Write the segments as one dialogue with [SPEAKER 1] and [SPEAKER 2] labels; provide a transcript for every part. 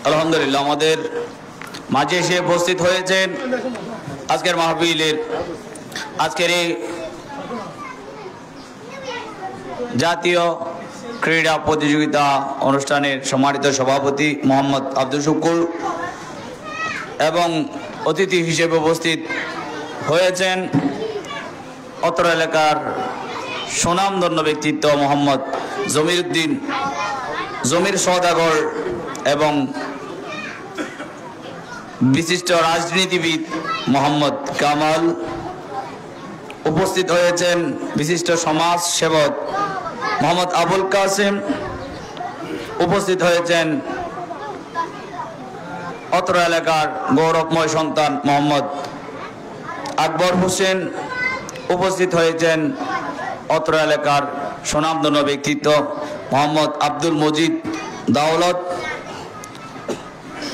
[SPEAKER 1] আলহামদুলিল্লাহ আমাদের মাঝে এসে উপস্থিত হয়েছেন আজকের মাহফিলের আজকের এই জাতীয় ক্রীড়া প্রতিযোগিতা অনুষ্ঠানের সম্মানিত সভাপতি মোহাম্মদ আব্দুল শুকুর এবং অতিথি হিসেবে উপস্থিত হয়েছেন অত্র এলাকার সুনামধন্য ব্যক্তিত্ব মোহাম্মদ জমিরউদ্দিন জমির সওদাগর এবং বিশিষ্ট রাজনীতিবিদ মোহাম্মদ কামাল উপস্থিত হয়েছেন বিশিষ্ট সমাজ সেবক মোহাম্মদ আবুল কাসেম উপস্থিত হয়েছেন অত্র এলাকার গৌরবময় সন্তান মোহাম্মদ আকবর হোসেন উপস্থিত হয়েছেন অত্র এলাকার সুনামধন্য ব্যক্তিত্ব মোহাম্মদ আব্দুল মজিদ দাওলত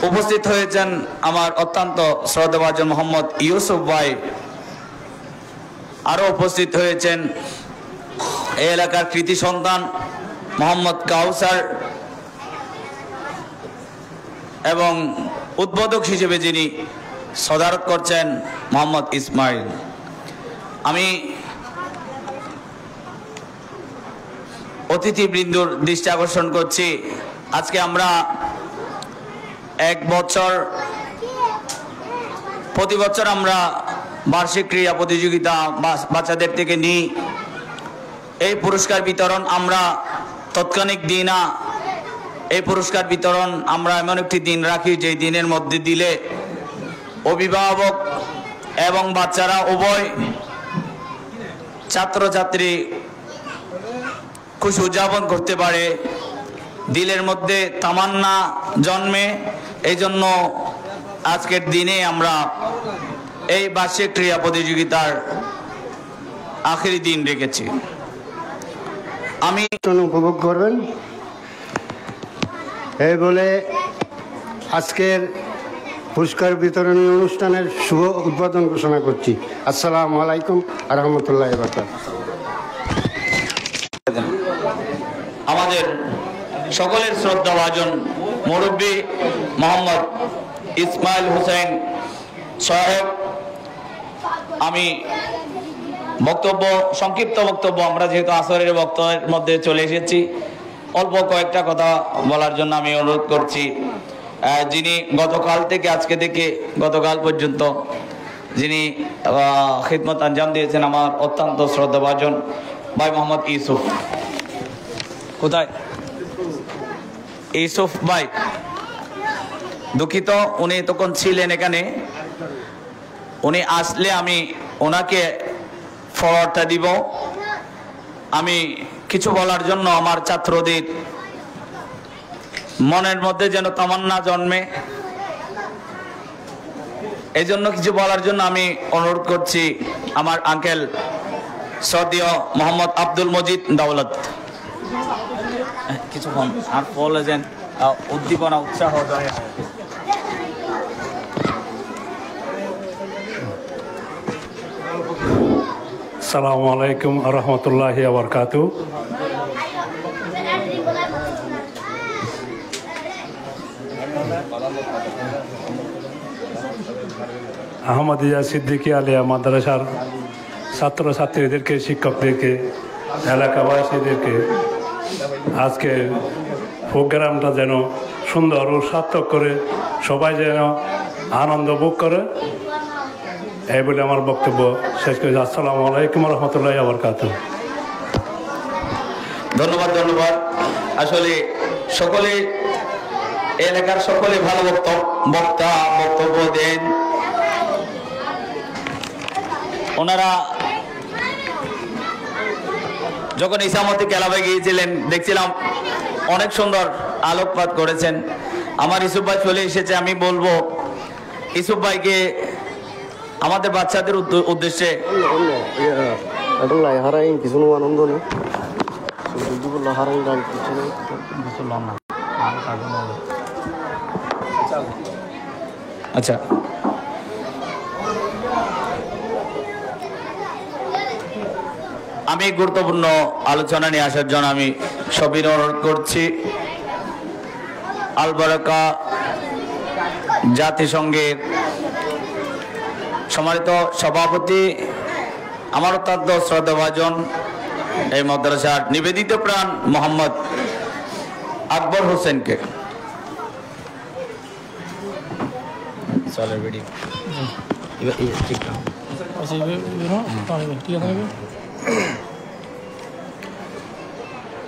[SPEAKER 1] উপস্থিত হয়েছেন আমার অত্যন্ত শ্রদ্ধাভাজন মোহাম্মদ ইউসুফ ভাই। আরও উপস্থিত হয়েছেন এই এলাকার কৃতি সন্তান মোহাম্মদ কাউসার এবং উদ্বোধক হিসেবে যিনি সদারত করছেন মোহাম্মদ ইসমাইল। আমি অতিথিবৃন্দুর দৃষ্টি আকর্ষণ করছি, আজকে আমরা প্রতি বছর আমরা বার্ষিক ক্রীড়া প্রতিযোগিতা বাচ্চাদের থেকে নিই। এই পুরস্কার বিতরণ আমরা তাৎক্ষণিক দিই না, এই পুরস্কার বিতরণ আমরা এমন একটি দিন রাখি যে দিনের মধ্যে দিলে অভিভাবক এবং বাচ্চারা উভয় ছাত্রছাত্রী খুশি উদযাপন করতে পারে, দিলের মধ্যে তামান্না জন্মে। এই জন্য আজকের দিনে আমরা এই বার্ষিক ক্রীড়া প্রতিযোগিতার আখেরি দিন রেখেছি। আমি
[SPEAKER 2] উপভোগ করবেন এই বলে আজকের পুরস্কার বিতরণী অনুষ্ঠানের শুভ উদ্বোধন ঘোষণা করছি। আসসালামু আলাইকুম ওয়া রাহমাতুল্লাহি ওয়া বারাকাতুহু।
[SPEAKER 1] আমাদের সকলের শ্রদ্ধাভাজন মুরব্বী মোহাম্মদ ইসমাইল হোসেন সাহেব, আমি সংক্ষিপ্ত বক্তব্য, আমরা যেহেতু আসরের বক্তব্যের মধ্যে চলে এসেছি, অল্প কয়েকটা কথা বলার জন্য আমি অনুরোধ করছি। যিনি গতকাল পর্যন্ত যিনি খিদমত আঞ্জাম দিয়েছেন আমার অত্যন্ত শ্রদ্ধাভাজন ভাই মোহাম্মদ ইউসুফ। কোথায় ইউসুফ ভাই? দুঃখিত, উনি তখন ছিলেন এখানে, উনি আসলে আমি ওনাকে ফরওয়ার্ডটা দিব। আমি কিছু বলার জন্য আমার ছাত্রদের মনের মধ্যে যেন তামান্না জন্মে, এই জন্য কিছু বলার জন্য আমি অনুরোধ করছি আমার আঙ্কেল সদীয় মোহাম্মদ আব্দুল মজিদ দাওলত। কিছুক্ষণ আর বলে যেন উদ্দীপনা উৎসাহ দেয়।
[SPEAKER 3] আসসালামু আলাইকুম ওয়া রাহমাতুল্লাহি ওয়া বারাকাতুহু। আহমদিয়া সিদ্দিকী আলিয়া মাদ্রাসার ছাত্রছাত্রীদেরকে, শিক্ষকদেরকে, এলাকাবাসীদেরকে আজকের প্রোগ্রামটা যেন সুন্দর ও সার্থক করে সবাই যেন আনন্দ ভোগ করে, এই বলে আমার বক্তব্য শেষ করেছি। আসসালামু আলাইকুম ওয়া রাহমাতুল্লাহি ওয়া বারাকাতুহু।
[SPEAKER 1] ধন্যবাদ। আসলে সকলে এলাকার সকলে ভালো বক্তব্য দেন। ওনারা যখন ইসামতি ক্লাবে গিয়েছিলেন দেখছিলাম অনেক সুন্দর আলোকপাত করেছেন। আমার ইউসুফ ভাই চলে এসেছে, আমি বলবো ইউসুফ ভাইকে আমাদের বাচ্চাদের উদ্দেশ্যে আচ্ছা আমি গুরুত্বপূর্ণ আলোচনা নিয়ে আসার জন্য আমি সবিনয় অনুরোধ করছি। আল বারাকা জাতিসংঘের সম্মানিত সভাপতি, আমার অত্যন্ত শ্রদ্ধাভাজন এই মাদ্রাসার নিবেদিত প্রাণ মোহাম্মদ আকবর হোসেনকে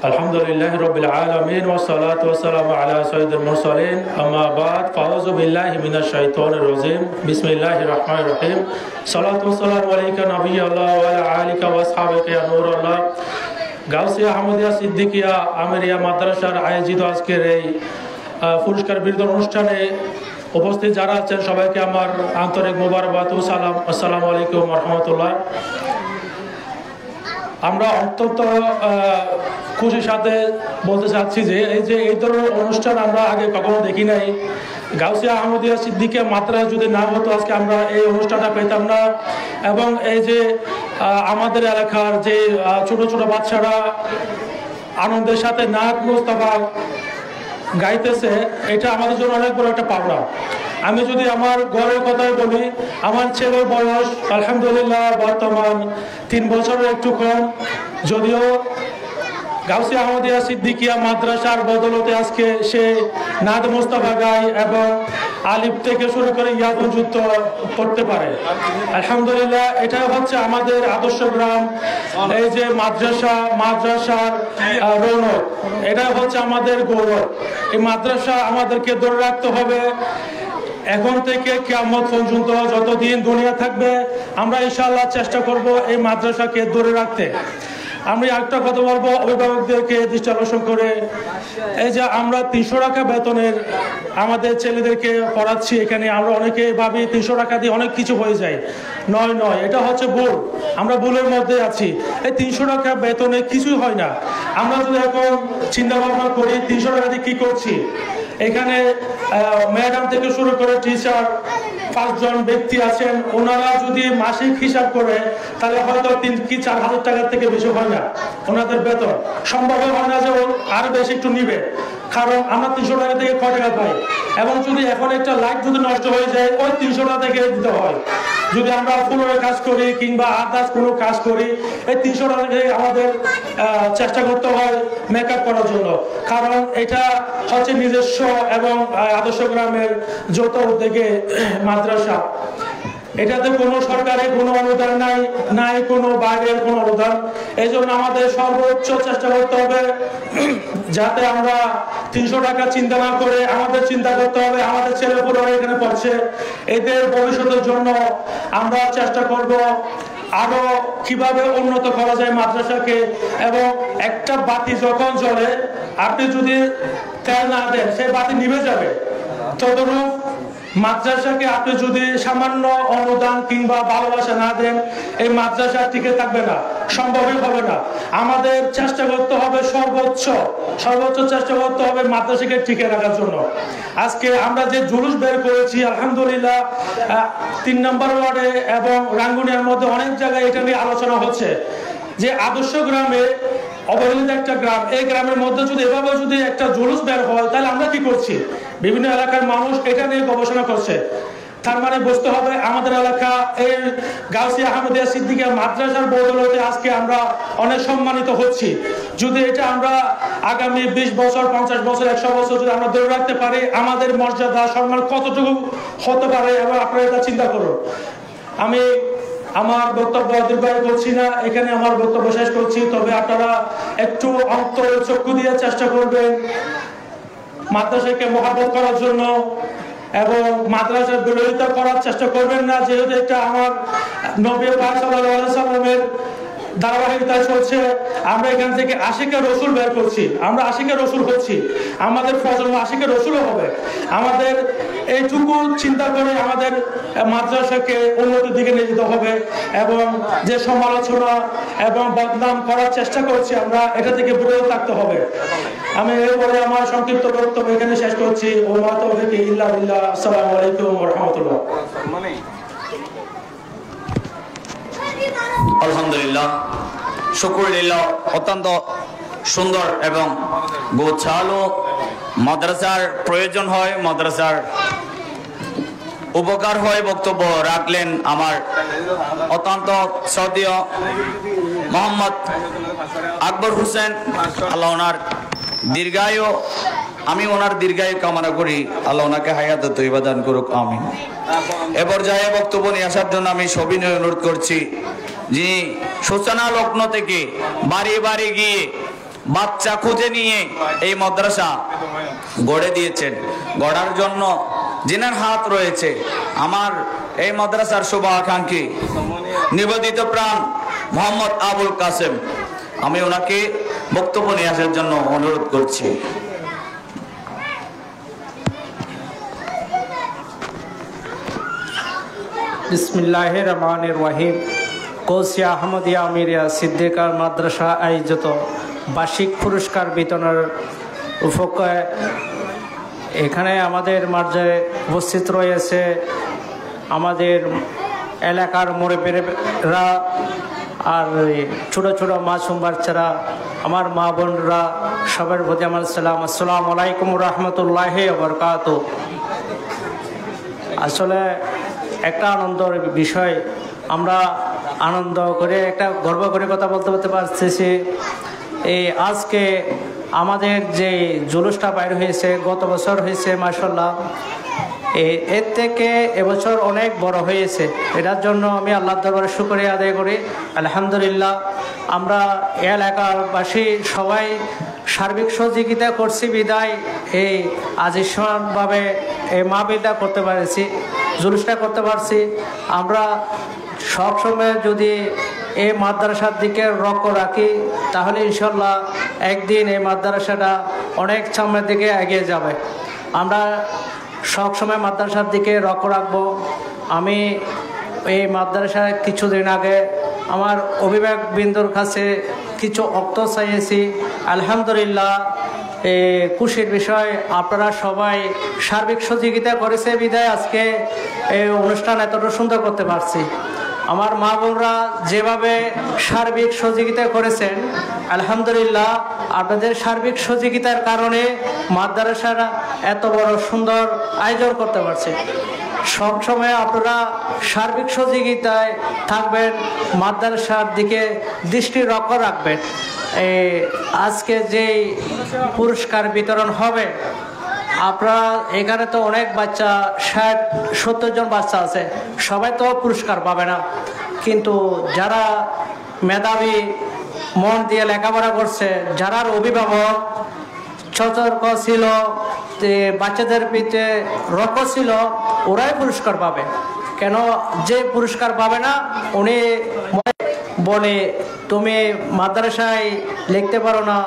[SPEAKER 4] আলহামদুলিল্লাহি রাব্বিল আলামিন ওয়া সালাতু ওয়া সালামু আলা সাইয়্যিদিল মুরসালিন আম্মা বাদ ফাউযু বিল্লাহি মিনাশ শাইতানির রাজিম বিসমিল্লাহির রহমানির রহিম সালাতু ওয়া সালামু আলাইকা নাবিয়াল্লাহ ওয়া আলা আলিকা ওয়া আসহাবিকা ইয়া নূরাল্লাহ। গাউসিয়া আহমদিয়া সিদ্দিকিয়া আমিরিয়া মাদ্রাসার আয়োজিত আজকের এই পুরস্কার বিতরণ অনুষ্ঠানে উপস্থিত যারা আছেন সবাইকে আমার আন্তরিক মোবারকবাদ ও সালাম। আসসালামু আলাইকুম ওয়া রাহমাতুল্লাহ। আমরা অত্যন্ত খুশির সাথে বলতে চাচ্ছি যে এই ধরনের অনুষ্ঠান আমরা আগে কখনো দেখি নাই। গাউসিয়া আহমদিয়া সিদ্দিকিয়া মাদ্রাসা যদি না হতো আজকে আমরা এই অনুষ্ঠানটা পেতাম না। এবং এই যে আমাদের এলাকার যে ছোট ছোট বাচ্চারা আনন্দের সাথে নাত মুস্তাফা গাইতেছে, এটা আমাদের জন্য অনেক বড় একটা পাওনা। আমি যদি আমার ঘরের কথাই বলি, আমার ছেলের বয়স আলহামদুলিল্লাহ বর্তমান 3 বছরের একটু কম, যদিও গাউসিয়া আহমদিয়া সিদ্দিকিয়া মাদ্রাসার বদলতে আজকে সে নাদ মুস্তাফা গায় এবং আলিফ থেকে শুরু করে ইয়া পর্যন্ত পড়তে পারে। আলহামদুলিল্লাহ, এটা হচ্ছে আমাদের আদর্শ গ্রাম। এই যে মাদ্রাসার রৌনক, এটা হচ্ছে আমাদের গৌরব। এই মাদ্রাসা আমাদেরকে ধরে রাখতে হবে এখন থেকে কিয়ামত পর্যন্ত, যতদিন দুনিয়া থাকবে আমরা ইনশাআল্লাহ চেষ্টা করব এই মাদ্রাসাকে ধরে রাখতে। আমি একটা কথা বলবো অভিভাবকদেরকে দৃষ্টি আকর্ষণ করে, এই যে আমরা 300 টাকা বেতনের আমাদের ছেলেদেরকে পড়াচ্ছি, এখানে আমরা অনেকে ভাবি 300 টাকা দিয়ে অনেক কিছু হয়ে যায়। নয়, এটা হচ্ছে ভুল। আমরা ভুলের মধ্যে আছি। এই 300 টাকা বেতনে কিছুই হয় না। আমরা যদি এখন চিন্তা ভাবনা করি 300 টাকা দিয়ে কি করছি, এখানে ম্যাডাম থেকে শুরু করে টিচার 5 জন ব্যক্তি আছেন, ওনারা যদি মাসিক হিসাব করে তাহলে হয়তো 3 কি 4 হাজার টাকার থেকে বেশি হয় না ওনাদের বেতন। সম্ভব হয় না যে আরো বেশি একটু নিবে, কারণ আমরা 300 টাকা থেকে কয় টাকা পাই। এবং যদি এখন একটা লাইট যদি নষ্ট হয়ে যায় ওই 300 টাকা থেকে দিতে হয়। যদি আমরা ফুলের কাজ করি কিংবা আদার্স কোনো কাজ করি, এই 300 টাকা থেকে আমাদের চেষ্টা করতে হয় মেকআপ করার জন্য, কারণ এটা হচ্ছে নিজস্ব এবং আদর্শ গ্রামের যৌথ উদ্যোগে মাদ্রাসা। এটাতে কোনো সরকারের কোনো অনুদান নাই কোনো বাইরের কোনো অনুদান। এই জন্য আমাদের সর্বোচ্চ চেষ্টা করতে হবে যাতে আমরা 300 টাকা চিন্তা না করে আমাদের চিন্তা করতে হবে আমাদের ছেলেপুলেরা এখানে পড়ছে, এদের ভবিষ্যতের জন্য আমরা চেষ্টা করব আরো কিভাবে উন্নত করা যায় মাদ্রাসাকে। এবং একটা বাতি যখন জ্বলে আপনি যদি তেল না দেন সেই বাতি নিভে যাবে, তদনুরূপ মাদ্রাসাকে আপনি যদি সামান্য অনুদান কিংবা ভালোবাসা না দেন এই মাদ্রাসা টিকে থাকবে না, সম্ভবই হবে না। আমাদের চেষ্টা করতে হবে সর্বোচ্চ চেষ্টা করতে হবে মাদ্রাসাকে টিকে রাখার জন্য। আজকে আমরা যে জুলুস বের করেছি আলহামদুলিল্লাহ 3 নম্বর ওয়ার্ডে এবং রাঙ্গুনিয়ার মধ্যে অনেক জায়গায় এটা নিয়ে আলোচনা হচ্ছে যে আদর্শ গ্রামে অবহেলিত একটা গ্রাম, এই গ্রামের মধ্যে যদি এভাবে যদি একটা জুলুস বের হয় তাহলে আমরা কি করছি? বিভিন্ন এলাকার মানুষ এটা নিয়ে গবেষণা করছে। তার মানে বুঝতে হবে আমাদের এলাকা এই গাউসিয়া আহমদিয়া সিদ্দিকিয়া মাদ্রাসার বদৌলতে আজকে আমরা অনেক সম্মানিত হচ্ছি। যদি এটা আমরা আগামী 20 বছর 50 বছর 100 বছর যদি আমরা ধরে রাখতে পারি, আমাদের মর্যাদা সম্মান কতটুকু হতে পারে এবং আপনারা এটা চিন্তা করুন। আমি আমার বক্তব্য দীর্ঘায়িত করছি না, এখানে আমার বক্তব্য শেষ করছি। তবে আপনারা একটু অন্তর চক্ষু দিয়ে চেষ্টা করবেন মাদ্রাসাকে মহব্বত করার জন্য এবং মাদ্রাসার বিরোধিতা করার চেষ্টা করবেন না। যেহেতু এটা আমার নবী পাক সাল্লাল্লাহু আলাইহি সাল্লামের ধারাবাহিকতা চলছে, আমরা এখান থেকে আশিকে রসুল বের করছি, আমরা আশিকে রসুল হচ্ছি, আমাদের প্রজন্ম আশিকে রসুলও হবে। আমাদের এইটুকু চিন্তা করে আমাদের মাদ্রাসাকে উন্নতির দিকে নিয়ে যেতে হবে এবং যে সমালোচনা এবং বদনাম করার চেষ্টা করছি আমরা এটা থেকে বিরত থাকতে হবে। আমি এরপরে আমার সংক্ষিপ্ত বক্তব্য এখানে শেষ করছি। ওয়া তাওফিকি ইল্লা বিল্লাহ। আসসালামু আলাইকুম ওয়া রাহমাতুল্লাহ।
[SPEAKER 1] আলহামদুলিল্লাহ, শুকরিল্লাহ। অত্যন্ত সুন্দর এবং গোছালো মাদ্রাসার প্রয়োজন হয়, মাদ্রাসার উপকার হয় বক্তব্য রাখলেন আমার অত্যন্ত শ্রদ্ধেয় মোহাম্মদ আকবর হোসেন। আল্লাহ ওনার দীর্ঘায়ু, আমি ওনার দীর্ঘায়ু কামনা করি, আল্লাহ ওনাকে হায়াত তৈবা দান করুক, আমিন। এ পর্যায়ে বক্তব্য নিয়ে আসার জন্য আমি সবিনয় অনুরোধ করছি, যিনি সূচনা লগ্ন থেকে বাড়ি বাড়ি গিয়ে বাচ্চা খুঁজে নিয়ে এই মাদ্রাসা গড়ে দিয়েছেন, গড়ার জন্য যিনার হাত রয়েছে আমার এই মাদ্রাসার শুভাকাঙ্ক্ষী নিবেদিত প্রাণ মোহাম্মদ আবুল কাসেম, আমি ওনাকে বক্তব্য নিয়ে আসার জন্য অনুরোধ করছি।
[SPEAKER 5] বিসমিল্লাহির রহমানির রহিম। গাউসিয়া আহমদিয়া আমিরিয়া সিদ্দিকা মাদ্রাসা আয়োজিত বার্ষিক পুরস্কার বিতরণের উপলক্ষে এখানে আমাদের মাঝে উপস্থিত রয়েছে আমাদের এলাকার মুরব্বীরা আর ছোটো ছোটো মাসুম বাচ্চারা, আমার মা বোনরা, সবার প্রতি আমার সালাম। আসসালামু আলাইকুম রহমতুল্লাহি ওয়া বারাকাতুহু। আসলে একটা আনন্দের বিষয়, আমরা আনন্দ করে একটা গর্ব করে কথা বলতে পারতেছি। এই আজকে আমাদের যে জুলুসটা বাইর হয়েছে, গত বছর হয়েছে মাশাআল্লাহ, এর থেকে এবছর অনেক বড় হয়েছে। এটার জন্য আমি আল্লাহর দরবারে শুকরিয়া আদায় করি। আলহামদুলিল্লাহ, আমরা এলাকাবাসী সবাই সার্বিক সহযোগিতা করছি বিদায় এই আজিসভাবে এই মাহফিলটা করতে পারছি, জুলুসটা করতে পারছি। আমরা সবসময় যদি এই মাদ্রাসার দিকে লক্ষ্য রাখি তাহলে ইনশাল্লাহ একদিন এই মাদ্রাসাটা অনেক সামনের দিকে এগিয়ে যাবে। আমরা সবসময় মাদ্রাসার দিকে লক্ষ্য রাখবো। আমি এই মাদ্রাসায় কিছুদিন আগে আমার অভিভাবকবৃন্দর কাছে কিছু অর্থ চাইছি। আলহামদুলিল্লাহ, খুশির বিষয় আপনারা সবাই সার্বিক সহযোগিতা করেছে বিধায় আজকে এই অনুষ্ঠান এতটা সুন্দর করতে পারছি। আমার মা বোনরা যেভাবে সার্বিক সহযোগিতা করেছেন, আলহামদুলিল্লাহ, আপনাদের সার্বিক সহযোগিতার কারণে মাদ্রাসারা এত বড় সুন্দর আয়োজন করতে পারছে। সবসময় আপনারা সার্বিক সহযোগিতায় থাকবেন, মাদ্রাসার দিকে দৃষ্টি লক্ষ্য রাখবেন। আজকে যেই পুরস্কার বিতরণ হবে, আপনারা এখানে তো অনেক বাচ্চা, 60-70 জন বাচ্চা আছে, সবাই তো পুরস্কার পাবে না, কিন্তু যারা মেধাবী মন দিয়ে লেখাপড়া করছে, যারা অভিভাবক সতর্ক ছিল, বাচ্চাদের পিঠে রক্ষ ছিল, ওরাই পুরস্কার পাবে। কেন যে পুরস্কার পাবে না উনি বলে তুমি মাদ্রাসায় লিখতে পারো না,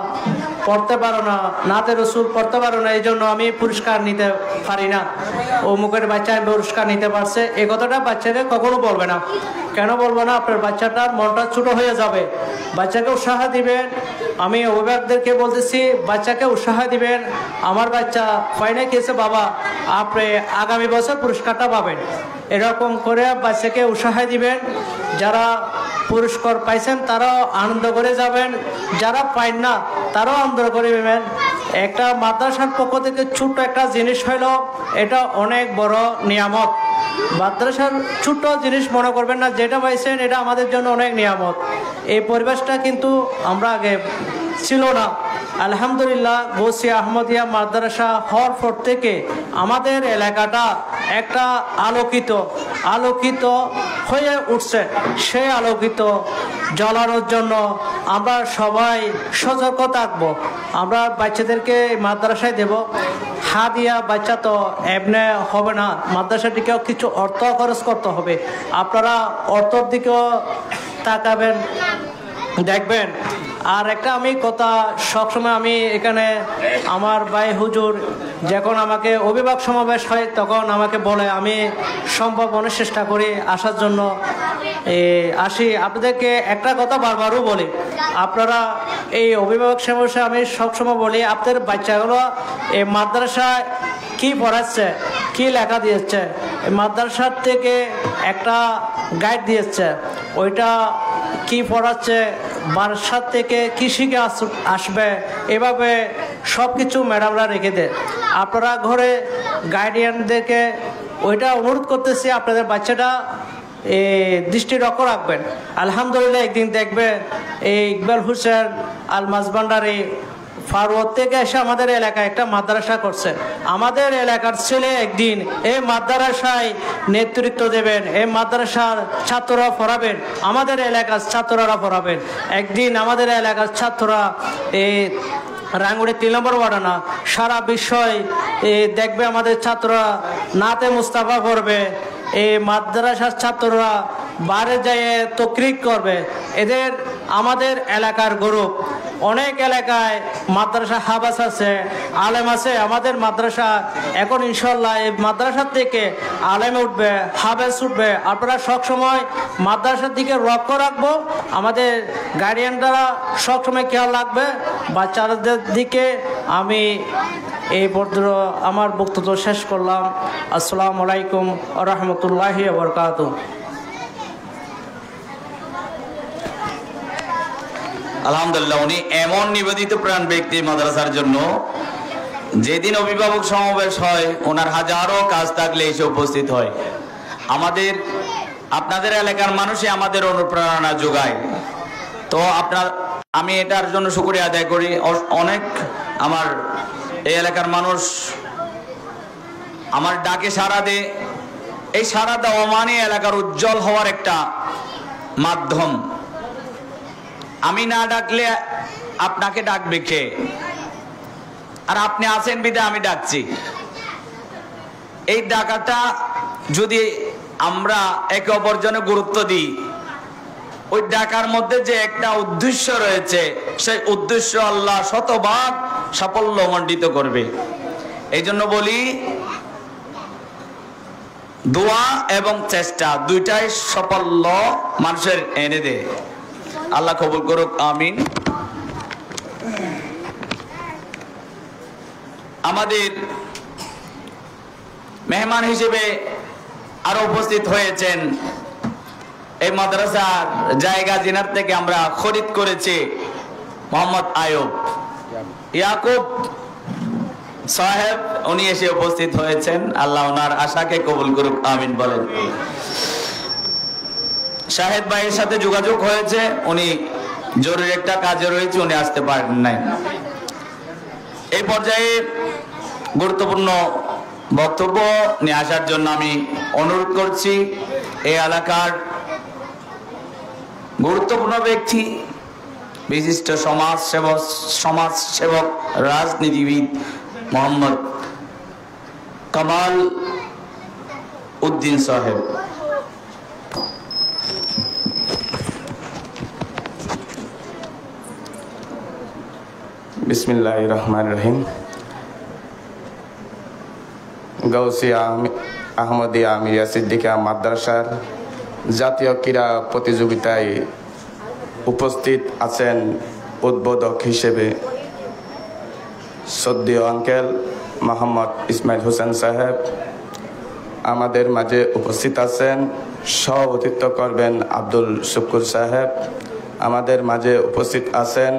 [SPEAKER 5] পড়তে পারো না, নাতে রসুল পড়তে পারো না, এই জন্য আমি পুরস্কার নিতে পারি না, ও মুখের বাচ্চা পুরস্কার নিতে পারছে, এই কথাটা বাচ্চাকে কখনো বলবে না। কেন বলবো না? আপনার বাচ্চাটার মনটা ছোট হয়ে যাবে। বাচ্চাকে উৎসাহ দিবেন। আমি অভিভাবকদেরকে বলতেছি, বাচ্চাকে উৎসাহ দিবেন। আমার বাচ্চা ফাইনে খেয়েছে বাবা, আপনি আগামী বছর পুরস্কারটা পাবেন, এরকম করে বাচ্চাকে উৎসাহ দিবেন। যারা পুরস্কার পাইছেন তারাও আনন্দ করে যাবেন, যারা পাইন না তারাও আনন্দ করে নেবেন। একটা মাদ্রাসার পক্ষ থেকে ছোট্ট একটা জিনিস হইল, এটা অনেক বড় নিয়ামত। মাদ্রাসার ছোট্ট জিনিস মনে করবেন না, যেটা পাইছেন এটা আমাদের জন্য অনেক নিয়ামত। এই পরিবেশটা কিন্তু আমরা আগে ছিল না। আলহামদুলিল্লাহ, গৌসিয়া আহমদিয়া মাদ্রাসা হওয়ার পর থেকে আমাদের এলাকাটা একটা আলোকিত হয়ে উঠছে। সেই আলোকিত জ্বালানোর জন্য আমরা সবাই সতর্ক থাকবো। আমরা বাচ্চাদেরকে মাদ্রাসায় দেব, হাদিয়া বাচ্চা তো এমনি হবে না, মাদ্রাসাটিকেও কিছু অর্থ খরচ করতে হবে। আপনারা অর্থর দিকেও তাকাবেন, দেখবেন। আর একটা আমি কথা সবসময়, আমি এখানে আমার ভাই হুজুর যখন আমাকে অভিভাবক সমাবেশ হয় তখন আমাকে বলে, আমি সম্ভব অনেক চেষ্টা করি আসার জন্য, আসি। আপনাদেরকে একটা কথা বারবারও বলি, আপনারা এই অভিভাবক সমাবেশে আমি সবসময় বলি, আপনাদের বাচ্চাগুলো এই মাদ্রাসায় কি পড়াচ্ছে, কি লেখা দিয়েছে, মাদ্রাসার থেকে একটা গাইড দিয়েছে, ওইটা কি পড়াচ্ছে, বাসার থেকে কি শিখে আসবে, এভাবে সব কিছু ম্যাডামরা রেখে দেয়। আপনারা ঘরে গার্ডিয়ানদেরকে ওইটা অনুরোধ করতেছি, আপনাদের বাচ্চাটা দৃষ্টি লক্ষ্য রাখবেন। আলহামদুলিল্লাহ, একদিন দেখবেন এই ইকবাল হোসেন আল মাঝভান্ডারি ফারুক থেকে এসে আমাদের এলাকায় একটা মাদ্রাসা করছে। আমাদের এলাকার ছেলে একদিন এই মাদ্রাসায় নেতৃত্ব দেবেন, এই মাদ্রাসার ছাত্ররা পড়াবেন, আমাদের এলাকার ছাত্ররা পড়াবেন। একদিন আমাদের এলাকার ছাত্ররা এই রাঙ্গুড়ি 3 নম্বর ওয়ার্ডে না, সারা বিশ্বয় দেখবে আমাদের ছাত্ররা নাতে মুস্তাফা পড়বে, এই মাদ্রাসার ছাত্ররা বাইরে যেয়ে তকরিক করবে। এদের আমাদের এলাকার গৌরব। অনেক এলাকায় মাদ্রাসা হাবাস আছে, আলেম আছে। আমাদের মাদ্রাসা এখন ইনশাল্লাহ এই মাদ্রাসার থেকে আলেম উঠবে, হাবেস উঠবে। আপনারা সবসময় মাদ্রাসার দিকে লক্ষ্য রাখবো। আমাদের গার্ডিয়ানরা সবসময় খেয়াল রাখবে বাচ্চাদের দিকে। আমি এই পর্যন্ত আমার বক্তব্য শেষ করলাম। আসসালামু আলাইকুম ওয়া রাহমাতুল্লাহি ওয়া বারাকাতুহু।
[SPEAKER 1] আলহামদুলিল্লাহ, উনি এমন নিবেদিত প্রাণ ব্যক্তি মাদ্রাসার জন্য, যেদিন অভিভাবক সমাবেশ হয় ওনার হাজারো কাজ থাকলে এসে উপস্থিত হয়। আপনাদের এলাকার মানুষই আমাদের অনুপ্রেরণা যোগায়। তো আমি এটার জন্য শুকরিয়া আদায় করি। অনেক আমার এই এলাকার মানুষ আমার ডাকে সাড়া দেয়। এই সাড়া দেওয়া মানে এলাকার উজ্জ্বল হওয়ার একটা মাধ্যম। আমি না ডাকলে আপনাকে ডাকবে কে? আর আপনি আছেন বিধায় আমি ডাকছি। এই ডাকাটা যদি আমরা একে অপরের জন্য গুরুত্ব দিই, ওই ডাকার মধ্যে যে একটা উদ্দেশ্য রয়েছে, সেই উদ্দেশ্য আল্লাহ শতভাগ সাফল্য মণ্ডিত করবে। এই জন্য বলি, দোয়া এবং চেষ্টা দুইটাই সাফল্য মানুষের এনে দেয়। আল্লাহ কবুল করুক, আমিন। আমাদের মেহমান হিসেবে আরো উপস্থিত হয়েছেন, এই মাদ্রাসার জায়গা জিনার থেকে আমরা খরিদ করেছি মোহাম্মদ ইয়াকুব সাহেব। উনি এসে উপস্থিত হয়েছেন। আল্লাহ ওনার আশাকে কবুল করুক, আমিন বলেন। শাহেদ ভাইয়ের সাথে যোগাযোগ হয়েছে, উনি জরুরি একটা কাজে রয়েছে, উনি আসতে পারেন নাই। এই পর্যায়ে গুরুত্বপূর্ণ বক্তব্য নিয়ে আসার জন্য আমি অনুরোধ করছি এই এলাকার গুরুত্বপূর্ণ ব্যক্তি, বিশিষ্ট সমাজসেবক, রাজনীতিবিদ মোহাম্মদ কামাল উদ্দিন সাহেব।
[SPEAKER 6] বিসমিল্লাহির রহমানির রহিম। গাউসিয়া আহমদিয়া আমিরিয়া সিদ্দিকা মাদ্রাসার জাতীয় ক্রীড়া প্রতিযোগিতায় উপস্থিত আছেন উদ্বোধক হিসেবে শ্রদ্ধেয় আঙ্কেল মোহাম্মদ ইসমাইল হোসেন সাহেব। আমাদের মাঝে উপস্থিত আছেন সভাপতিত্ব করবেন আব্দুল শুকুর সাহেব। আমাদের মাঝে উপস্থিত আছেন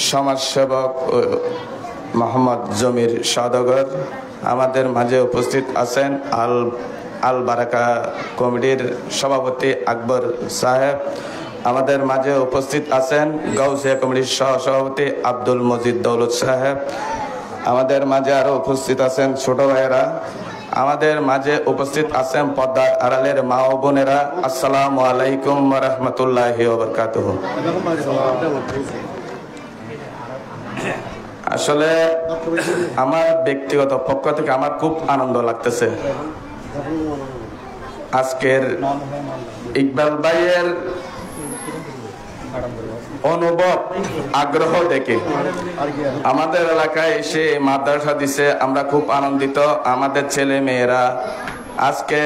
[SPEAKER 6] সমাজসেবক মোহাম্মদ জমির সওদাগর। আমাদের মাঝে উপস্থিত আছেন আল বারাকা কমিটির সভাপতি আকবর সাহেব। আমাদের মাঝে উপস্থিত আছেন গাউসিয়া কমিটির সভাপতি আব্দুল মজিদ দৌলত সাহেব। আমাদের মাঝে আরো উপস্থিত আছেন ছোট ভাইয়েরা। আমাদের মাঝে উপস্থিত আছেন পর্দার আড়ালের মা ও বোনেরা। আসসালামু আলাইকুম ওয়া রাহমাতুল্লাহি ওয়া বারাকাতুহু। আসলে আমার ব্যক্তিগত পক্ষ থেকে আমার খুব আনন্দ লাগতেছে আজকের ইকবাল ভাইয়ের অনুভব, আগ্রহ দেখে। আমাদের এলাকায় এসে মাদ্রাসা দিছে, আমরা খুব আনন্দিত। আমাদের ছেলে মেয়েরা আজকে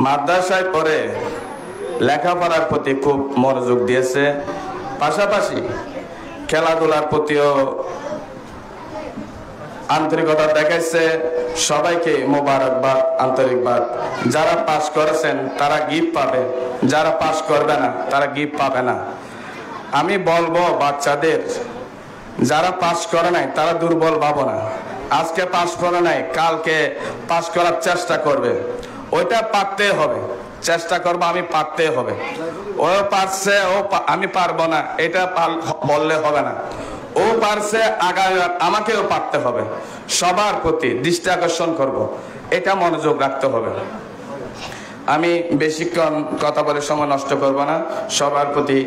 [SPEAKER 6] মাদ্রাসায় পড়ে লেখাপড়ার প্রতি খুব মনোযোগ দিয়েছে, পাশাপাশি খেলাধুলার প্রতিও আন্তরিকতা দেখাইছে। সবাইকে মোবারকবাদ, আন্তরিকবাদ। যারা পাস করেছেন তারা গিফট পাবে, যারা পাস করবে না তারা গিফট পাবে না। আমি বলবো বাচ্চাদের, যারা পাস করে নাই তারা দুর্বল ভাবো না। আজকে পাস করে নাই, কালকে পাস করার চেষ্টা করবে। ওইটা পারতে হবে, চেষ্টা করবো, আমি পারতে হবে। ও পারছে, আমি পারবো না, এটা বললে হবে না। ও পারছে, আগামী আমাকেও পারতে হবে। সবার প্রতি দৃষ্টি আকর্ষণ করব, এটা মনোযোগ রাখতে হবে। আমি বেশিক্ষণ কথা বলে সময় নষ্ট করব না। সবার প্রতি,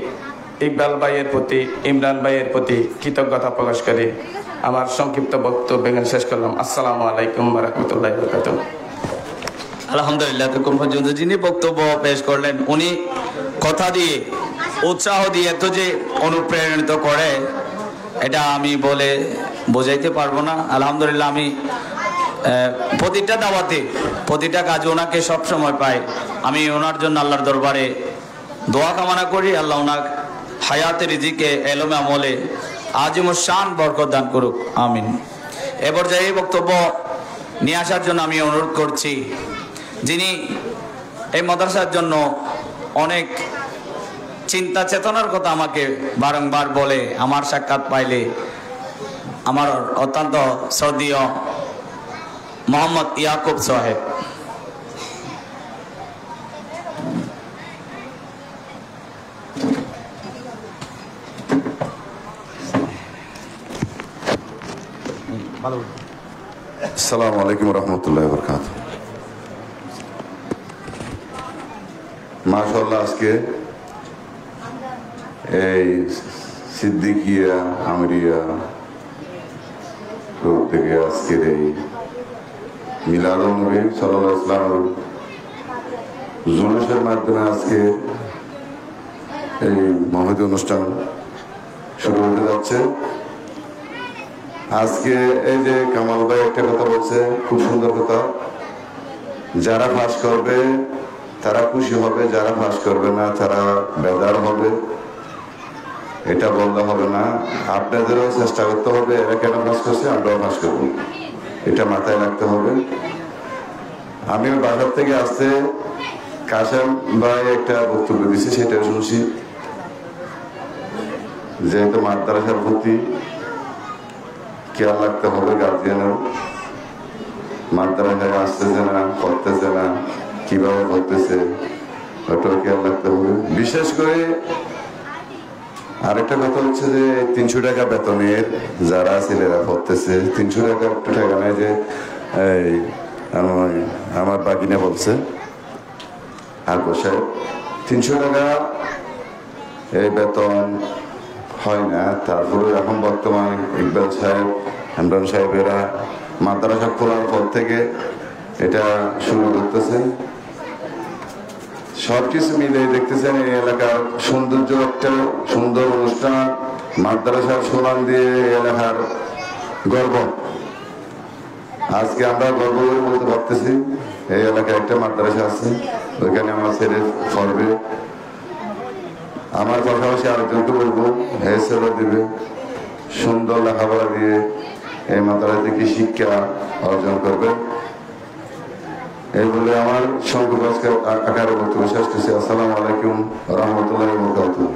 [SPEAKER 6] ইকবাল ভাইয়ের প্রতি, ইমরান ভাইয়ের প্রতি কৃতজ্ঞতা প্রকাশ করে আমার সংক্ষিপ্ত বক্তব্য শেষ করলাম। আসসালামু আলাইকুম ওয়া রাহমাতুল্লাহি ওয়া বারাকাতুহু।
[SPEAKER 1] আলহামদুলিল্লাহ, এতক্ষণ পর্যন্ত যিনি বক্তব্য পেশ করলেন, উনি কথা দিয়ে, উৎসাহ দিয়ে এত যে অনুপ্রেরণিত করে, এটা আমি বলে বোঝাইতে পারবো না। আলহামদুলিল্লাহ, আমি প্রতিটা দাওয়াতে, প্রতিটা কাজে ওনাকে সবসময় পাই। আমি ওনার জন্য আল্লাহর দরবারে দোয়া কামনা করি, আল্লাহ ওনার হায়াতে রিজিকে এলমে আমলে আজিমুশান বরকত দান করুক, আমিন। এ পর্যায়ে এই বক্তব্য নিয়ে আসার জন্য আমি অনুরোধ করছি, যিনি এই মাদ্রাসার জন্য অনেক চিন্তা চেতনার কথা আমাকে বারংবার বলে, আমার সাক্ষাৎ পাইলে আমার অত্যন্ত শ্রদ্ধেয় মোহাম্মদ ইয়াকুব সাহেব।
[SPEAKER 7] আসসালামু আলাইকুম রহমতুল্লাহ বরকাত। মাশাআল্লাহ, আজকে এই সিদ্দিকিয়া আমরিয়া থেকে আজকের এই মিলাদুন নবী সাল্লাল্লাহু আলাইহি ওয়াসাল্লাম জুলুসের মাধ্যমে আজকে এই মহৎ অনুষ্ঠান শুরু হতে যাচ্ছে। আজকে এই যে কামাল ভাই একটা কথা বলছে, খুব সুন্দর কথা। যারা পাস করবে তারা খুশি হবে, যারা পাস করবে না তারা বেজার হবে, এটা বললে হবে না। আপনাদেরও চেষ্টা করতে হবে, এরা কেন পাস করছে আমরাও পাস করবো, এটা মাথায় রাখতে হবে। আমি বাজার থেকে আসতে কাশেম ভাই একটা বক্তব্য দিচ্ছে, সেটা শুনছি। যেহেতু মাদ্রাসার প্রতি খেয়াল রাখতে হবে গার্জিয়ানের, মাদ্রাসায় আসতেছে না, পড়তেছে না, কিভাবে পড়তেছে ওটাও খেয়াল রাখতে হবে। বিশেষ করে আরেকটা কথা হচ্ছে যে 300 টাকা বেতনের যারা ছেলেরা পড়তেছে, 300 টাকা একটু টাকা নেয় যে এই আমার বাগিনা বলছে আর বসে 300 টাকা এই বেতন হয় না। তারপরে এখন বর্তমানে ইকবাল সাহেব, ইমরান সাহেবেরা মাদ্রাসা খোলার পর থেকে এটা শুরু করতেছেন। সবকিছু মিলে দেখতেছেন এই এলাকার সৌন্দর্য, একটা সুন্দর অনুষ্ঠান, মাদ্রাসার সুনাম দিয়ে এই এলাকার গর্ব। আজকে আমরা গর্ব করে বলতে পারতেছি এই এলাকায় একটা মাদ্রাসা আছে, ওইখানে আমার ছেলে পড়বে। আমার পাশাপাশি আরেকজনকে বলবো, হে ছেলে দিবে, সুন্দর লেখাপড়া দিয়ে এই মাদ্রাসা থেকে শিক্ষা অর্জন করবে। এই বলে আমার সংক্ষেপ আকারে বক্তব্য শেষ করছি। আসসালামু আলাইকুম রহমতুল্লাহি ওয়া বারাকাতুহু।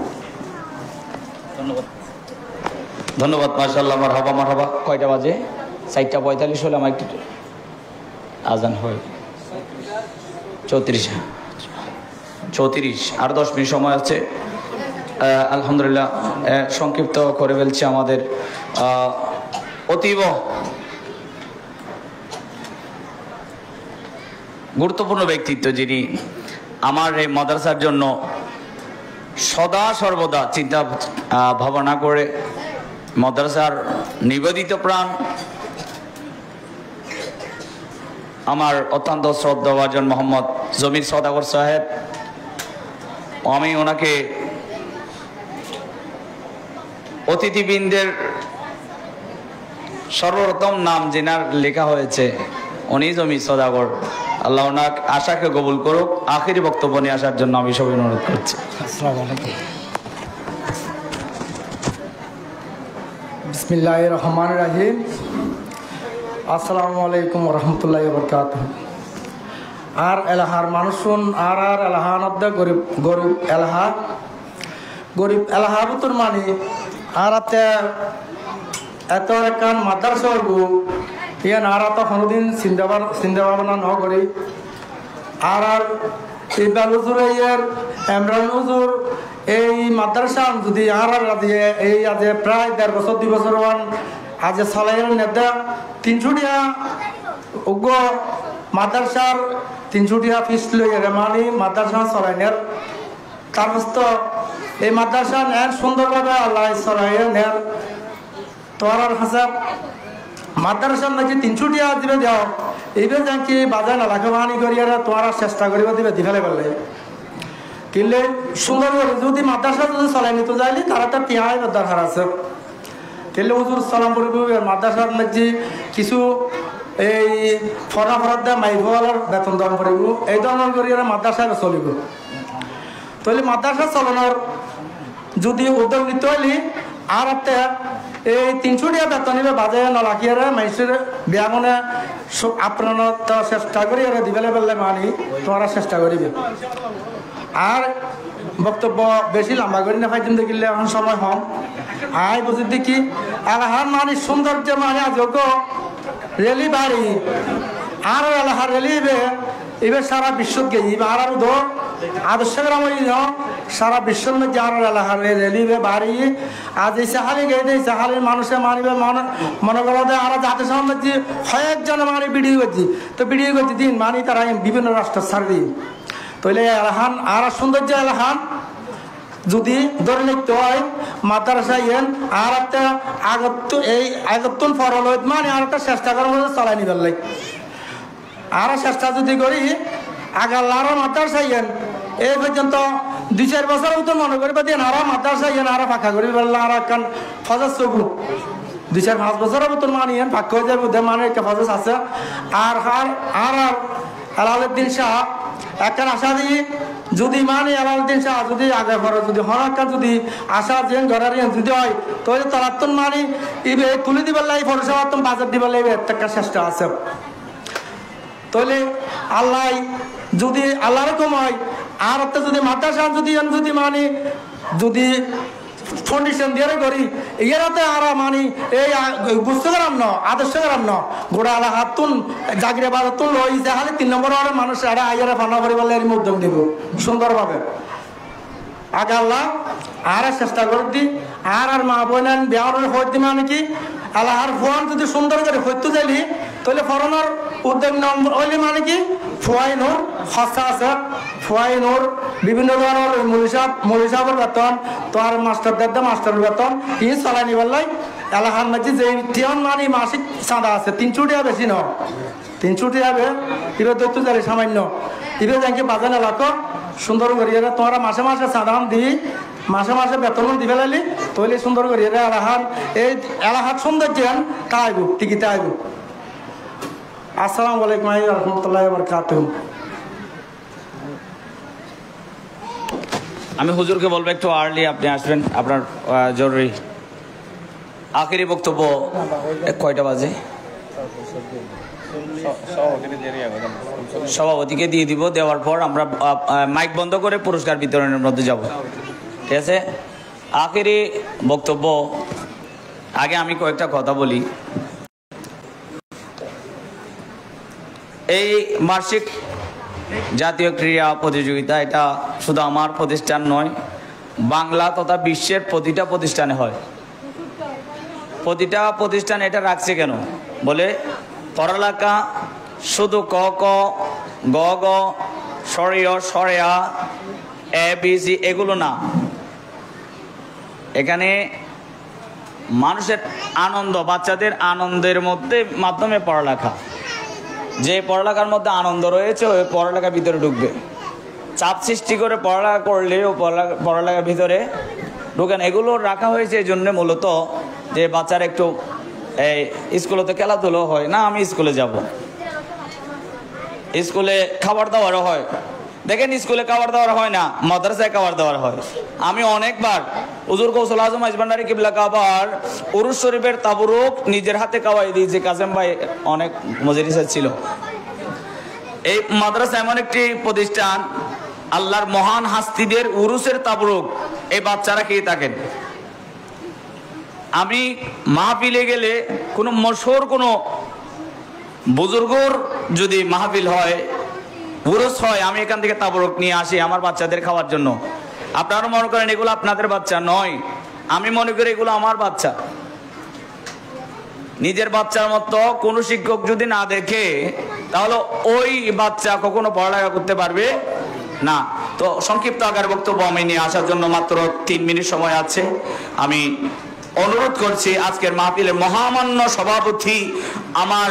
[SPEAKER 1] ধন্যবাদ। মাশাআল্লাহ, মারহাবা মারহাবা। কয়টা বাজে? 4:45 হলে আমার একটু আজান হয়। 34 আর 10 মিনিট সময় আছে। আলহামদুলিল্লাহ, সংক্ষিপ্ত করে ফেলছি। আমাদের অতীব গুরুত্বপূর্ণ ব্যক্তিত্ব, যিনি আমার এই মাদ্রাসার জন্য সদা সর্বদা চিন্তা ভাবনা করে মাদ্রাসার নিবেদিত প্রাণ, আমার অত্যন্ত শ্রদ্ধাভাজন মোহাম্মদ জমির সওদাগর সাহেব। আমি ওনাকে অতিথিবৃন্দের সর্বপ্রথম নাম যেনার লেখা হয়েছে, উনি জমির সওদাগর। আল্লাহ ওনার আশাকে কবুল করুক। আখিরি বক্তব্য নিয়ে আসার জন্য আমি সবাই অনুরোধ করছি।
[SPEAKER 8] বিসমিল্লাহির রহমানির রহিম। আসসালামু আলাইকুম রহমতুল্লাহি ওয়া বারাকাতুহু। আর এলাহার মানুষুন আর এলাহার মধ্যে গরিব এলাহা বুতুর মানি আর এত একান মাদ্রাসা ইয়ান আর কোনোদিন চিন্তা ভাবনা ন করি। আর ইকবাল হুজুর ইয়ার ইমরান হুজুর এই মাদ্রাসা যদি আর এই আজ প্রায় 1.5 বছর 2 বছর আজ সালাইয়ের নেতা 300 টাকা উগ্র মাদ্রাসার 300 টাকা ফিস লইয়া মানে মাদ্রাসা চলাইনের। তারপর এই মাদ্রাসা নেন সুন্দরভাবে আল্লাহ চলাইয়ের নেন তোয়ার হাসাব মাদ্রাসা নাকি 300 টাকা দিবে যাও এইবার যাকে বাজার নালাকে বাহানি করিয়া তোমার চেষ্টা করিব দিবে দিফেলে পারলে কিনলে সুন্দর করে যদি মাদ্রাসা যদি চলাই নিতে যাইলে তারা তার টিয়াই দরকার আছে। কিনলে হুজুর সালাম করিব মাদ্রাসার নাকি কিছু এই ফরাফরাত দেয় মাইফওয়ালার বেতন দান করিব, এই ধরনের করিয়া মাদ্রাসা চলিব। তাহলে মাদ্রাসা চলানোর যদি উদ্যোগ নিতে হইলে আর একটা এই 300 টাকা বেতন নিবে বাজে নলাকিয়ারে মাইসের বিয়ামনে আপনারা তো চেষ্টা করি আর দিবেলে বললে মানি তোমরা চেষ্টা করিবে আর বক্তব্য বেশি লম্বা করি না ফাইদিন দেখিলে এখন সময় হম আই বুঝি দেখি এলাহার মানে সৌন্দর্য মানে আজক রেলি বাড়ি আর এলাহার রেলি এবার সারা বিশ্ব গেই আর উদো আদর্শ গ্রাম সারা বিশ্বের মধ্যে আর এলাহার রেলিবে বাড়ি আজ এই সাহালি গেই এই সাহালির মানুষে মানিবে মনে করো আর জাতীয় সমাজ কয়েকজনে মানে ভিডিও করছি তো ভিডিও করছি দিন মানি তারা বিভিন্ন রাষ্ট্র ছাড় দিন তাইলে এলাহান আর সৌন্দর্য এলাহান যদি ধরে নিতে হয় মাদ্রাসা ইয়েন আর একটা আগতুন ফরল মানে আর একটা চেষ্টা করার মধ্যে চলাই নিবার লাগে আর চেষ্টা যদি করি আগার মাদ্রাসা ইয়েন এই পর্যন্ত 2-4 বছর মতো মনে করি বা দিন আর মাদ্রাসা ইয়েন আর ফাঁকা করি বললে আর একখান ফজর চবু 2-4-5 বছরের মতন মানে ইয়েন ফাঁকা হয়ে যাবে মানে একটা ফজর আছে আর আলাউদ্দিন শাহ একটা আশা দিই যদি মানে আলাউদ্দিন শাহ যদি আগে পরে যদি হরাক্কা যদি আশা যেন ঘরের যদি হয় তাহলে তারাত্তন মানে ইবে তুলে দিবার লাগে পৌরসভা বাজার দিবার লাগে একটা চেষ্টা আছে তাহলে আল্লাহ যদি আল্লাহ রকম হয় আর একটা যদি মাদ্রাসা যদি মানে যদি ফাউন্ডেশন দিয়ে করি এরাতে আর মানি এই বুঝতে পারাম না আদর্শ করাম না গোড়া আলা হাতুন জাগরে বাজাতুন লই যাহালে 3 নম্বর আর মানুষ আরে আইয়ারে ফানা করে বলে এর উদ্যোগ দেব সুন্দরভাবে আগে আল্লাহ আর চেষ্টা করে দি আর মা বোনেন বিয়ার হইতে মানে কি আল্লাহর ফোন যদি সুন্দর করে হইতে যাইলি তাহলে ফরনের উদ্যোগ নম্বর হইলে মানে কি ফুয়াইনোর খসা আছে ফুয়াইনোর বিভিন্ন ধরনের মলিসাবের বেতন তোর মাস্টারদের মাস্টারের বেতন ই চালাই নিবার লাই এলাহার মাঝে যে টিয়ন মানে মাসিক চাঁদা আছে 300 টাকা বেশি ন 300 টাকা এবার দৈত্য যারে সামান্য এবার যাকে বাজার এলাকা সুন্দর করিয়ে তোমরা মাসে মাসে চাঁদা দিই মাসে মাসে বেতন দিবে লাইলি তৈলে সুন্দর করিয়ে এলাহার এই এলাহার সৌন্দর্য তা আইব টিকিতে আইব আসসালামু আলাইকুম রহমতুল্লাহ বারাকাতুহু
[SPEAKER 1] আমি হুজুরকে বলবো একটু আর্লি আপনি আসবেন আপনার জরুরি আখেরি বক্তব্য কয়টা বাজে সভাপতিকে দিয়ে দিব দেওয়ার পর আমরা মাইক বন্ধ করে পুরস্কার বিতরণের মধ্যে যাব ঠিক আছে আখেরি বক্তব্য আগে আমি কয়েকটা কথা বলি এই বার্ষিক জাতীয় ক্রীড়া প্রতিযোগিতা এটা শুধু আমার প্রতিষ্ঠান নয় বাংলা তথা বিশ্বের প্রতিটা প্রতিষ্ঠানে হয় প্রতিটা প্রতিষ্ঠান এটা রাখছে কেন বলে পড়ালেখা শুধু ক ক গ গ সরিয় সরেয়া এ বি সি এগুলো না এখানে মানুষের আনন্দ বাচ্চাদের আনন্দের মাধ্যমে পড়ালেখা যে পড়ালেখার মধ্যে আনন্দ রয়েছে ওই পড়ালেখার ভিতরে ঢুকবে চাপ সৃষ্টি করে পড়ালেখা করলে ও পড়ালেখার ভিতরে ঢুকেন এগুলো রাখা হয়েছে এই জন্য মূলত যে বাচ্চারা একটু এই স্কুলে তো খেলাধুলো হয় না আমি স্কুলে যাব স্কুলে খাবার দাবার হয় দেখেন স্কুলে খাবার দাবার হয় না মাদ্রাসায় খাবার দাবার হয় আমি অনেকবার হুজুর কৌশল আজম আজবান্ডারি কিবলা কাবার উরুস শরীফের তাবরুক নিজের হাতে খাওয়াই দিয়েছে কাসেম ভাই অনেক মজলিসে ছিল এই মাদ্রাসা এমন একটি প্রতিষ্ঠান আল্লাহর মহান হাস্তিদের উরুসের তাবরুক এই বাচ্চারা খেয়ে থাকেন আমি মাহফিলে গেলে কোনো মশহুর কোনো বুজুর্গর যদি মাহফিল হয় উরুস হয় আমি এখান থেকে তাবরুক নিয়ে আসি আমার বাচ্চাদের খাওয়ার জন্য আপনারা মনে করেন এগুলো আপনাদের বাচ্চা নয় আমি মনে করি এগুলো আমার বাচ্চা নিজের বাচ্চার মতো কোনো শিক্ষক যদি না দেখে তাহলে ওই বাচ্চা কখনো পড়ালেখা করতে পারবে না তো সংক্ষিপ্ত আকার বক্তব্য আমি নিয়ে আসার জন্য মাত্র 3 মিনিট সময় আছে আমি অনুরোধ করছি আজকের মাহফিলে মহামান্য সভাপতি আমার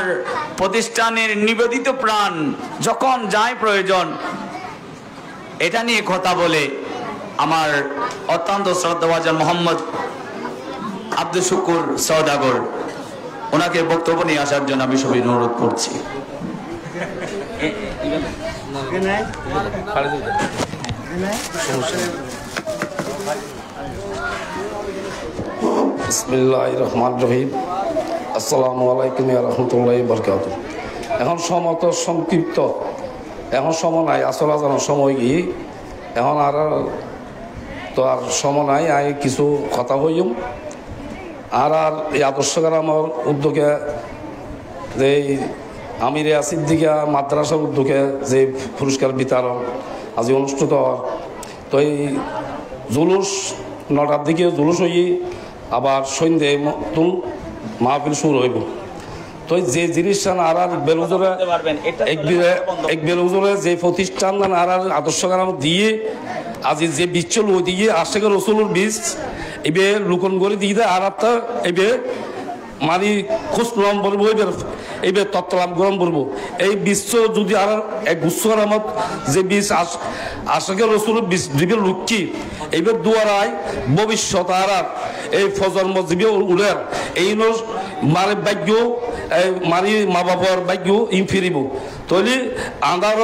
[SPEAKER 1] প্রতিষ্ঠানের নিবেদিত প্রাণ যখন যায় প্রয়োজন এটা নিয়ে কথা বলে আমার অত্যন্ত শ্রদ্ধাভাজন মোহাম্মদ আব্দুল শুকুর সওদাগর ওনাকে বক্তব্য নিয়ে আসার জন্য আমি সবাই অনুরোধ করছি
[SPEAKER 2] সমস্যা
[SPEAKER 9] বিসমিল্লাহির রহমানির রহিম। আসসালামু আলাইকুম ওয়া রাহমাতুল্লাহি ওয়া বারাকাতুহু। এখন সমত সংক্ষিপ্ত, এখন সময় নাই, আসলে জানার সময় কি এখন আর তো আর সময় নাই। আমি কিছু কথা হইম আর এই আদর্শ গ্রামের উদ্যোগে যে আমির সিদ্দিকা মাদ্রাসার উদ্যোগে যে পুরস্কার বিতরণ আজি অনুষ্ঠিত হওয়ার, তো এই জুলুস 9টার দিকে জুলুস হই, আবার সন্ধ্যে নতুন মাহফিল শুরু হইব। তো যে জিনিসটা আর বেলুজরে এক বেলুজরে যে প্রতিষ্ঠান আর আদর্শ গ্রাম দিয়ে আজি যে বীজ চলু দিয়ে আশেখ রসুলের বীজ এবে লুকন করে দিয়ে দেয় আর একটা এবে মানে খোঁজ নাম বলবো এইবার তত্ত্বলাভ গরম বলবো এই বিশ্ব যদি আর এক গুচ্ছ গ্রামত যে বীজ আশেখ রসুলের বীজ দিবে লুকি এইবার দুয়ারায় ভবিষ্যৎ আর এই প্রজন্ম জীবে উড়ে এই মানে ভাগ্য মারি মা বাবার ভাগ্য ইম ফিরিব তৈলি আন্দার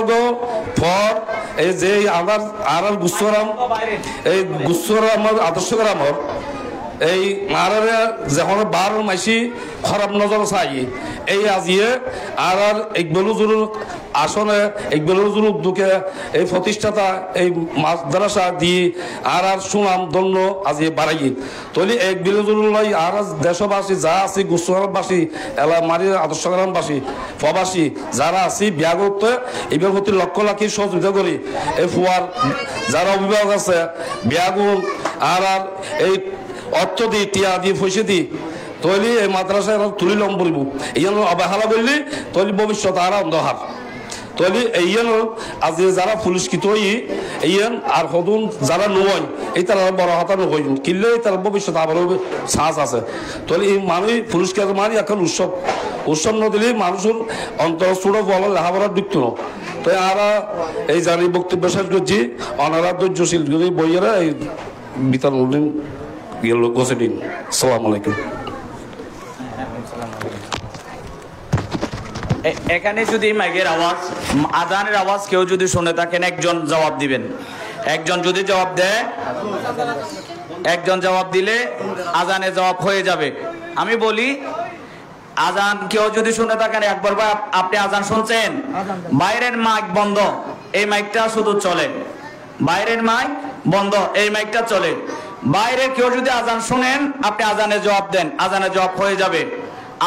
[SPEAKER 9] ফর এই যে আন্দার আর গুচ্ছরাম এই গুচ্ছরামর আদর্শ গ্রামর এই মারারে যখন বার মাইসি খারাপ নজর চাই এই আজিয়ে আর একবেলুজুর আসনে একবেলুজুর উদ্যোগে এই প্রতিষ্ঠাতা এই মাদ্রাসা দিয়ে আর সুনাম দণ্ড আজিয়ে বাড়াই তৈলি একবেলুজুর লাই আর দেশবাসী যা আছে গুচ্ছগ্রামবাসী এলা মারি আদর্শ গ্রামবাসী প্রবাসী যারা আছি বিয়া করতে এবার প্রতি লক্ষ লাখি সহযোগিতা করি এই ফুয়ার যারা অভিভাবক আছে বিয়াগুন আর এই অর্থ দিই টিয়া দিয়ে পয়সা দিই তৈলি এই মাদ্রাসায় তুলি লম বলবো এই জন্য অবহেলা করলি তৈলি ভবিষ্যৎ আর অন্ধহার তৈলি এই জন্য আজ যারা পুরস্কৃত হই এই আর সদুন যারা নয় এই তারা বড় হাতা নয় কিনলে তার ভবিষ্যৎ আবার চান্স আছে তৈলি এই মানুষ পুরস্কার মানে এখন উৎসব নদিলে মানুষের অন্তর ছোটো বল লেখাপড়ার দিক তো তো আর এই জানি বক্তব্য শেষ করছি অনারা ধৈর্যশীল বইয়েরা এই বিতরণ গোসেডিন। আসসালামু আলাইকুম।
[SPEAKER 1] এখানে যদি মাইকের আওয়াজ আজানের আওয়াজ কেউ যদি শুনে থাকেন একজন জবাব দিবেন, একজন যদি জবাব দেয় একজন জবাব দিলে আজানে জবাব হয়ে যাবে। আমি বলি আজান কেউ যদি শুনে থাকেন একবার আপনি আজান শুনছেন, বাইরের মাইক বন্ধ, এই মাইকটা শুধু চলে, বাইরের মাইক বন্ধ, এই মাইকটা চলে। বাইরে কেউ যদি আজান শুনেন আপনি আজানে জবাব দেন, আজানে জবাব হয়ে যাবে,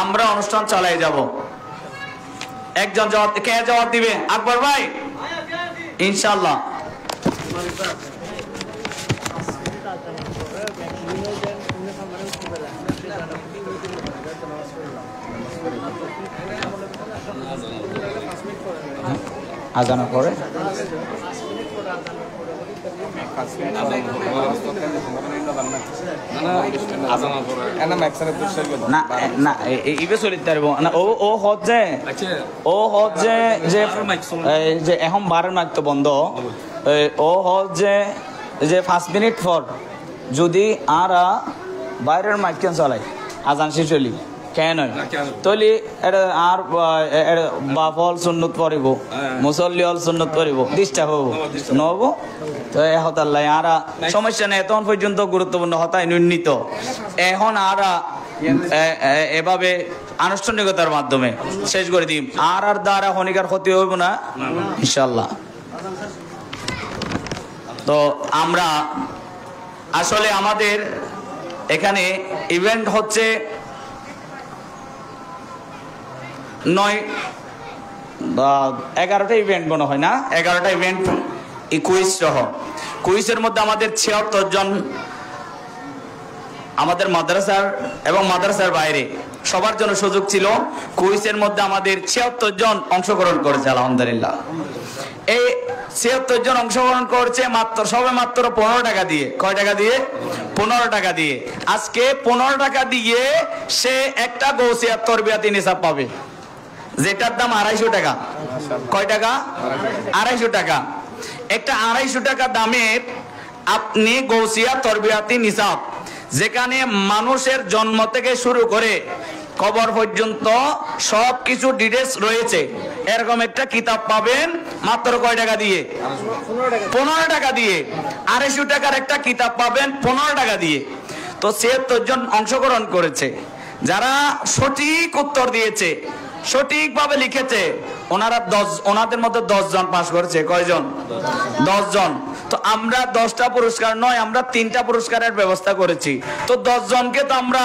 [SPEAKER 1] আমরা অনুষ্ঠান চালাই যাব। একজন জবাব, কে জবাব দিবে? আকবর ভাই ইনশাআল্লাহ। আজানের পরে যে এখন বারের মাইক তো বন্ধ, ও হচ্ছে যে 5 মিনিট পর যদি আর বাইরের মাইক কেন চলাই আজান শেষ হলি কেন তৈলি আর বাপল সুন্নত পড়িব, মুসল্লি হল সুন্নত পড়িব, ডিস্টার্ব হব নহব। তো হতাল্লাই আর সমস্যা নেই, তখন পর্যন্ত গুরুত্বপূর্ণ হতাই নির্ণীত। এখন আর এভাবে আনুষ্ঠানিকতার মাধ্যমে শেষ করে দিই, আর দ্বারা হনিকার ক্ষতি হইব না ইনশাল্লাহ। তো আমরা আসলে আমাদের এখানে ইভেন্ট হচ্ছে 11টা ইভেন্ট মনে হয় না, 11টা ইভেন্ট কুইজ সহ। কুইজের মধ্যে আমাদের 76 জন আমাদের মাদ্রাসার এবং মাদ্রাসার বাইরে সবার জন্য সুযোগ ছিল। কুইজের মধ্যে আমাদের 76 জন অংশগ্রহণ করেছে আলহামদুলিল্লাহ। এই 76 জন অংশগ্রহণ করছে সবে মাত্র 15 টাকা দিয়ে। কয় টাকা দিয়ে? 15 টাকা দিয়ে। আজকে 15 টাকা দিয়ে সে একটা গৌসিয়াত তরবিয়াতি নিসাব পাবে, যেটার দাম 250 টাকা। কয় টাকা? 250 টাকা। একটা 250 টাকা দামের আপনি গৌসিয়া তরবিয়াতি নিসাব, যেখানে মানুষের জন্ম থেকে শুরু করে কবর পর্যন্ত সবকিছু ডিটেলস রয়েছে, এরকম একটা কিতাব পাবেন মাত্র কয় টাকা দিয়ে? 15 টাকা দিয়ে। 250 টাকার একটা কিতাব পাবেন 15 টাকা দিয়ে। তো ৭৬ জন অংশগ্রহণ করেছে। যারা সঠিক উত্তর দিয়েছে, সঠিকভাবে লিখেছে, ওনাদের মধ্যে 10 জন পাস করেছে। কয়জন? 10 জন। তো আমরা 10টা পুরস্কার নয়, আমরা 3টা পুরস্কারের ব্যবস্থা করেছি। তো 10 জনকে তো আমরা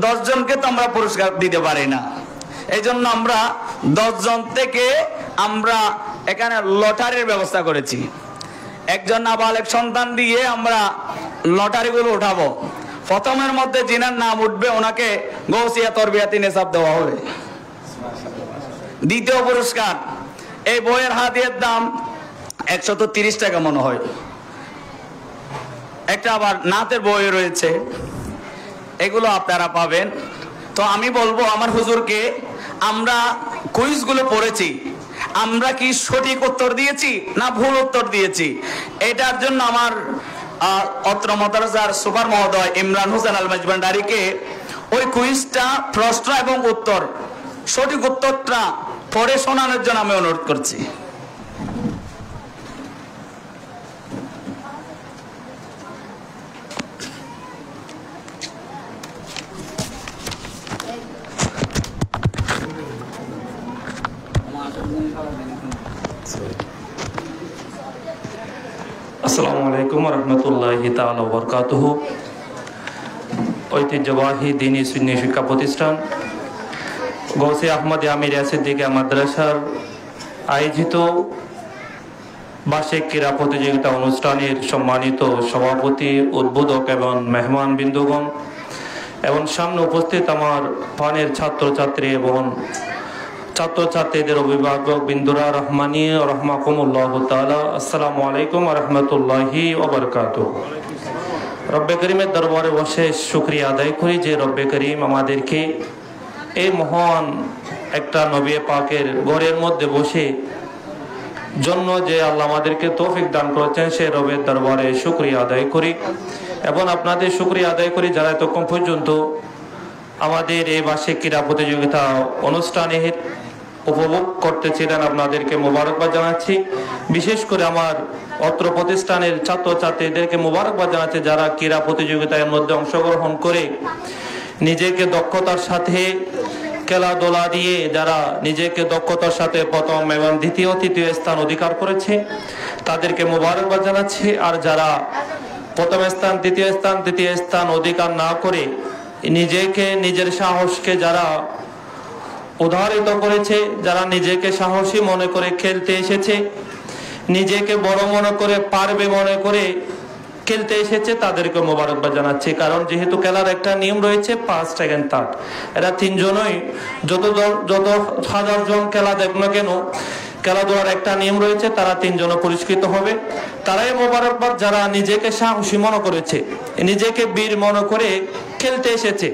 [SPEAKER 1] 10 জনকে তো আমরা পুরস্কার দিতে পারি না। এই জন্য আমরা 10 জন থেকে আমরা এখানে লটারির ব্যবস্থা করেছি। একজন নাবালক সন্তান দিয়ে আমরা লটারিগুলো উঠাবো। প্রথমের মধ্যে যিনার নাম উঠবে ওনাকে গৌসিয়া তরবিয়াতি নেশাব দেওয়া হবে। দ্বিতীয় পুরস্কার, এই বইয়ের হাদিয়ার দাম 130 টাকা মনে হয়। একটা আবার নাতের বই রয়েছে, এগুলো আপনারা পাবেন। তো আমি বলবো আমার হুজুরকে, আমরা কুইজগুলো পড়েছি, আমরা কি সঠিক উত্তর দিয়েছি না ভুল উত্তর দিয়েছি, এটার জন্য আমার অত্র মাদ্রাসার সুপার মহোদয় ইমরান হোসেন আল মাজবান্ডারিকে ওই কুইজটা প্রশ্ন এবং উত্তর, সঠিক উত্তরটা পড়ে শোনানোর জন্য আমি অনুরোধ করছি।
[SPEAKER 4] আসসালামু আলাইকুম রহমতুল্লাহি তাআলা ওয়া বারাকাতুহু। ঐতিহ্যবাহী দ্বীনি সুন্নি শিক্ষা প্রতিষ্ঠান গৌসে আহমদ আমিরিয়া সিদ্দিকিয়া মাদ্রাসার আয়োজিত বার্ষিক ক্রীড়া প্রতিযোগিতা অনুষ্ঠানের সম্মানিত সভাপতি, উদ্বোধক এবং মেহমান বিন্দুগণ এবং সামনে উপস্থিত আমার পানের ছাত্রছাত্রী এবং ছাত্রছাত্রীদের অভিভাবক বিন্দুরা রহমানি রহমাকুমুল্লাহ তাআলা, আসসালামু আলাইকুম রহমতুল্লাহি ওয়া বারাকাতুহু। রব্বে করিমের দরবারে অশেষ শুকরিয়া আদায় করি যে রব্বে করিম আমাদেরকে এই মহান একটা নবী পাকের ঘরের মধ্যে বসে জন্য যে আল্লাহ আমাদেরকে তৌফিক দান করেছেন, সেই রবের দরবারে শুকরিয়া আদায় করি এবং আপনাদের শুকরিয়া আদায় করি যারা এতক্ষণ পর্যন্ত আমাদের এই বার্ষিক ক্রীড়া প্রতিযোগিতা অনুষ্ঠানের উপভোগ করতেছিলেন। আপনাদেরকে মোবারকবাদ জানাচ্ছি। বিশেষ করে আমার অত্র প্রতিষ্ঠানের ছাত্রছাত্রীদেরকে মোবারকবাদ জানাচ্ছি যারা ক্রীড়া প্রতিযোগিতার মধ্যে অংশগ্রহণ করে নিজেকে দক্ষতার সাথে খেলাধুলা দিয়ে যারা নিজেকে দক্ষতার সাথে প্রথম এবং দ্বিতীয় তৃতীয় স্থান অধিকার করেছে তাদেরকে মোবারকবাদ জানাচ্ছি। আর যারা প্রথম স্থান তৃতীয় স্থান তৃতীয় স্থান অধিকার না করে নিজেকে নিজের সাহসকে যারা উদাহরিত করেছে, যারা নিজেকে সাহসী মনে করে খেলতে এসেছে, নিজেকে বড় মনে করে পারবে মনে করে খেলতে এসেছে, তাদেরকে মোবারকবাদ জানাচ্ছি। কারণ যেহেতু খেলার একটা নিয়ম রয়েছে, ফার্স্ট সেকেন্ড থার্ড, এরা তিনজনই যত হাজার জন খেলা দেখ না কেন খেলাধুলার একটা নিয়ম রয়েছে, তারা তিনজন পুরস্কৃত হবে। তারাই মোবারকবাদ যারা নিজেকে সাহসী মনে করেছে, নিজেকে বীর মনে করে খেলতে এসেছে,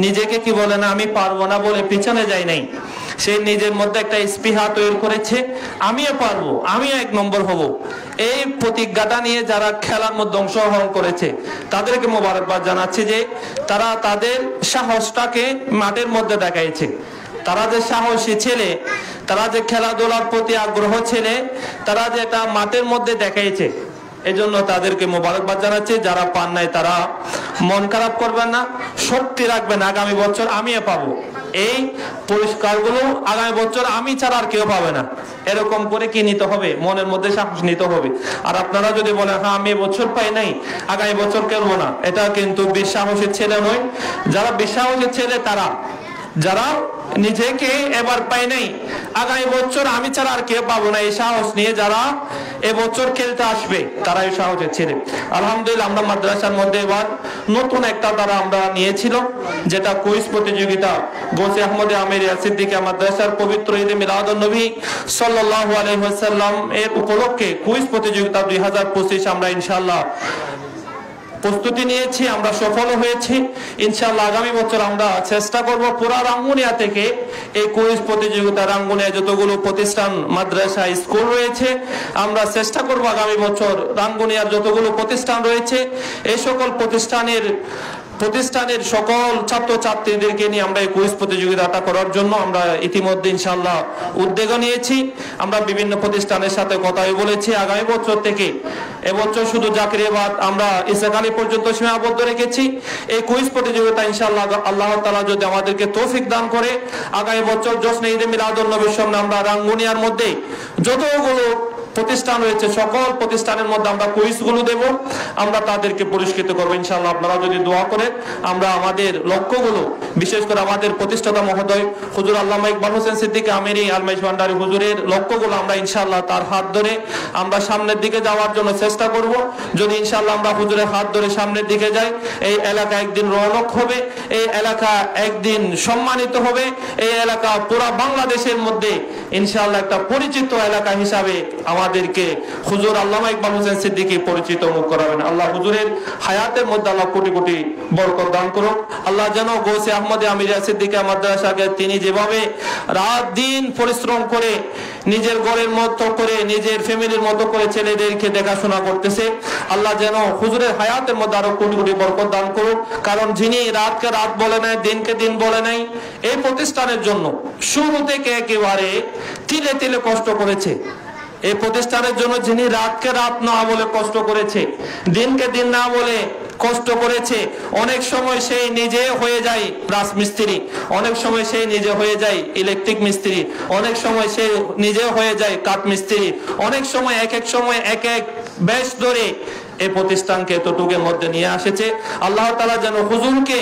[SPEAKER 4] নিজেকে কি বলে না আমি পারবো না বলে পিছনে যাই নাই, সে নিজের মধ্যে একটা স্পৃহা তৈরি করেছে, আমিও পারবো, আমিও 1 নম্বর হব, এই প্রতিজ্ঞাটা নিয়ে যারা খেলার মধ্যে অংশগ্রহণ করেছে তাদেরকে মোবারকবাদ জানাচ্ছি যে তারা তাদের সাহসটাকে মাঠের মধ্যে দেখাইছে। তারা যে সাহসী ছেলে, তারা যে খেলাধুলার প্রতি আগ্রহ ছেলে, তারা যে এটা মাঠের মধ্যে দেখাইছে, এজন্য তাদেরকে মোবারকবাদ জানাচ্ছি। যারা পান নাই তারা মন খারাপ করবেন না, শক্তি রাখবেন, আগামী বছর আমিও পাবো, এই পুরস্কারগুলো আগামী বছর আমি ছাড়া আর কেউ পাবে না, এরকম করে কি নিতে হবে, মনের মধ্যে সাহস নিতে হবে। আর আপনারা যদি বলেন হ্যাঁ আমি এবছর পাই নাই আগামী বছর খেলবো না, এটা কিন্তু বিশ্বাসের ছেলে নয়। যারা বিশ্বাসের ছেলে তারা, যারা নিজেকে এবার পাই নাই আগামী বছর আমি ছাড়া আর কেউ পাবো না, এই সাহস নিয়ে যারা এবছর খেলতে আসবে তারা এই সাহসের ছেলে। আলহামদুলিল্লাহ আমরা মাদ্রাসার মধ্যে এবার নতুন একটা দ্বারা আমরা নিয়েছিল, যেটা কুইজ প্রতিযোগিতা গৌসে আহমদ আমিরিয়া সিদ্দিকিয়া মাদ্রাসার পবিত্র ঈদে মিলাদুন নবী সাল্লাল্লাহু আলাইহি ওয়াসাল্লাম এর উপলক্ষে কুইজ প্রতিযোগিতা 2025 আমরা ইনশাআল্লাহ প্রস্তুতি নিয়েছি, আমরা সফল হয়েছি। ইনশাআল্লাহ আগামী বছর আমরা চেষ্টা করব পুরা রাঙ্গুনিয়া থেকে এই কুইজ প্রতিযোগিতা, রাঙ্গুনিয়া যতগুলো প্রতিষ্ঠান মাদ্রাসা স্কুল রয়েছে, আমরা চেষ্টা করব আগামী বছর রাঙ্গুনিয়ার যতগুলো প্রতিষ্ঠান রয়েছে এই সকল প্রতিষ্ঠানের সকল ছাত্রছাত্রীদেরকে নিয়ে আমরা এই কুইজ প্রতিযোগিতাটা করার জন্য আমরা ইতিমধ্যে ইনশাআল্লাহ উদ্যোগ নিয়েছি। আমরা বিভিন্ন প্রতিষ্ঠানের সাথে কথাই বলেছি আগামী বছর থেকে এবছর শুধু জাকিরিয়াবাদ আমরা ইসাখালী পর্যন্ত সীমাবদ্ধ রেখেছি। এই কুইজ প্রতিযোগিতা ইনশাআল্লাহ আল্লাহ তাআলা যদি আমাদেরকে তৌফিক দান করে আগামী বছর জশ্নে ঈদে মিলাদুন নবীর সামনে আমরা রাঙ্গুনিয়ার মধ্যে যতগুলো প্রতিষ্ঠান রয়েছে সকল প্রতিষ্ঠানের মধ্যে আমরা কুইজগুলো দেব, আমরা তাদেরকে পুরস্কৃত করবো ইনশাআল্লাহ। আপনারা যদি দোয়া করেন আমরা আমাদের লক্ষ্যগুলো, বিশেষ করে আমাদের প্রতিষ্ঠাতা মহোদয় হুজুর আল্লামা ইকবাল হোসেন সিদ্দিকী আমিরি আলমাইজ ভান্ডারী হুজুরের লক্ষ্যগুলো আমরা ইনশাআল্লাহ তার হাত ধরে আমরা সামনের দিকে যাওয়ার জন্য চেষ্টা করব। যদি ইনশাআল্লাহ আমরা হুজুরের হাত ধরে সামনের দিকে যাই, এই এলাকা একদিন রৌনক হবে, এই এলাকা একদিন সম্মানিত হবে, এই এলাকা পুরা বাংলাদেশের মধ্যে ইনশাআল্লাহ একটা পরিচিত এলাকা হিসাবে আমাদেরকে হুজুর আল্লামা ইকবাল হোসেন সিদ্দিকী পরিচিত মুখ করাবেন। আল্লাহ হুজুরের হায়াতের মধ্যে আল্লাহ কোটি কোটি বরকত দান করুন। আল্লাহ যেন গৌসে আহমদে আমিরিয়া সিদ্দিকা মাদ্রাসাকে তিনি যেভাবে রাত দিন পরিশ্রম করে নিজের ঘরের মতো করে নিজের ফ্যামিলির মতো করে ছেলেদেরকে দেখাশোনা করতেছে, আল্লাহ যেন হুজুরের হায়াতের মধ্যে আরো কোটি কোটি বরকত দান করুন। কারণ যিনি রাতকে রাত বলে নাই, দিনকে দিন বলে নাই, এই প্রতিষ্ঠানের জন্য শুরু থেকে একেবারে তিলে তিলে কষ্ট করেছে। এই প্রতিষ্ঠানের জন্য যিনি রাতকে রাত না বলে কষ্ট করেছে, দিনকে দিন না বলে কষ্ট করেছে, অনেক সময় সেই নিজে হয়ে যায় রাজমিস্ত্রি, অনেক সময় সেই নিজে হয়ে যায় ইলেকট্রিক মিস্ত্রি, অনেক সময় সে নিজে হয়ে যায় কাঠ মিস্ত্রি, অনেক সময় এক এক সময় এক এক বেশ ধরে এই প্রতিষ্ঠানকে এতটুকুর মধ্যে নিয়ে এসেছে। আল্লাহ তাআলা যেন হুজুরকে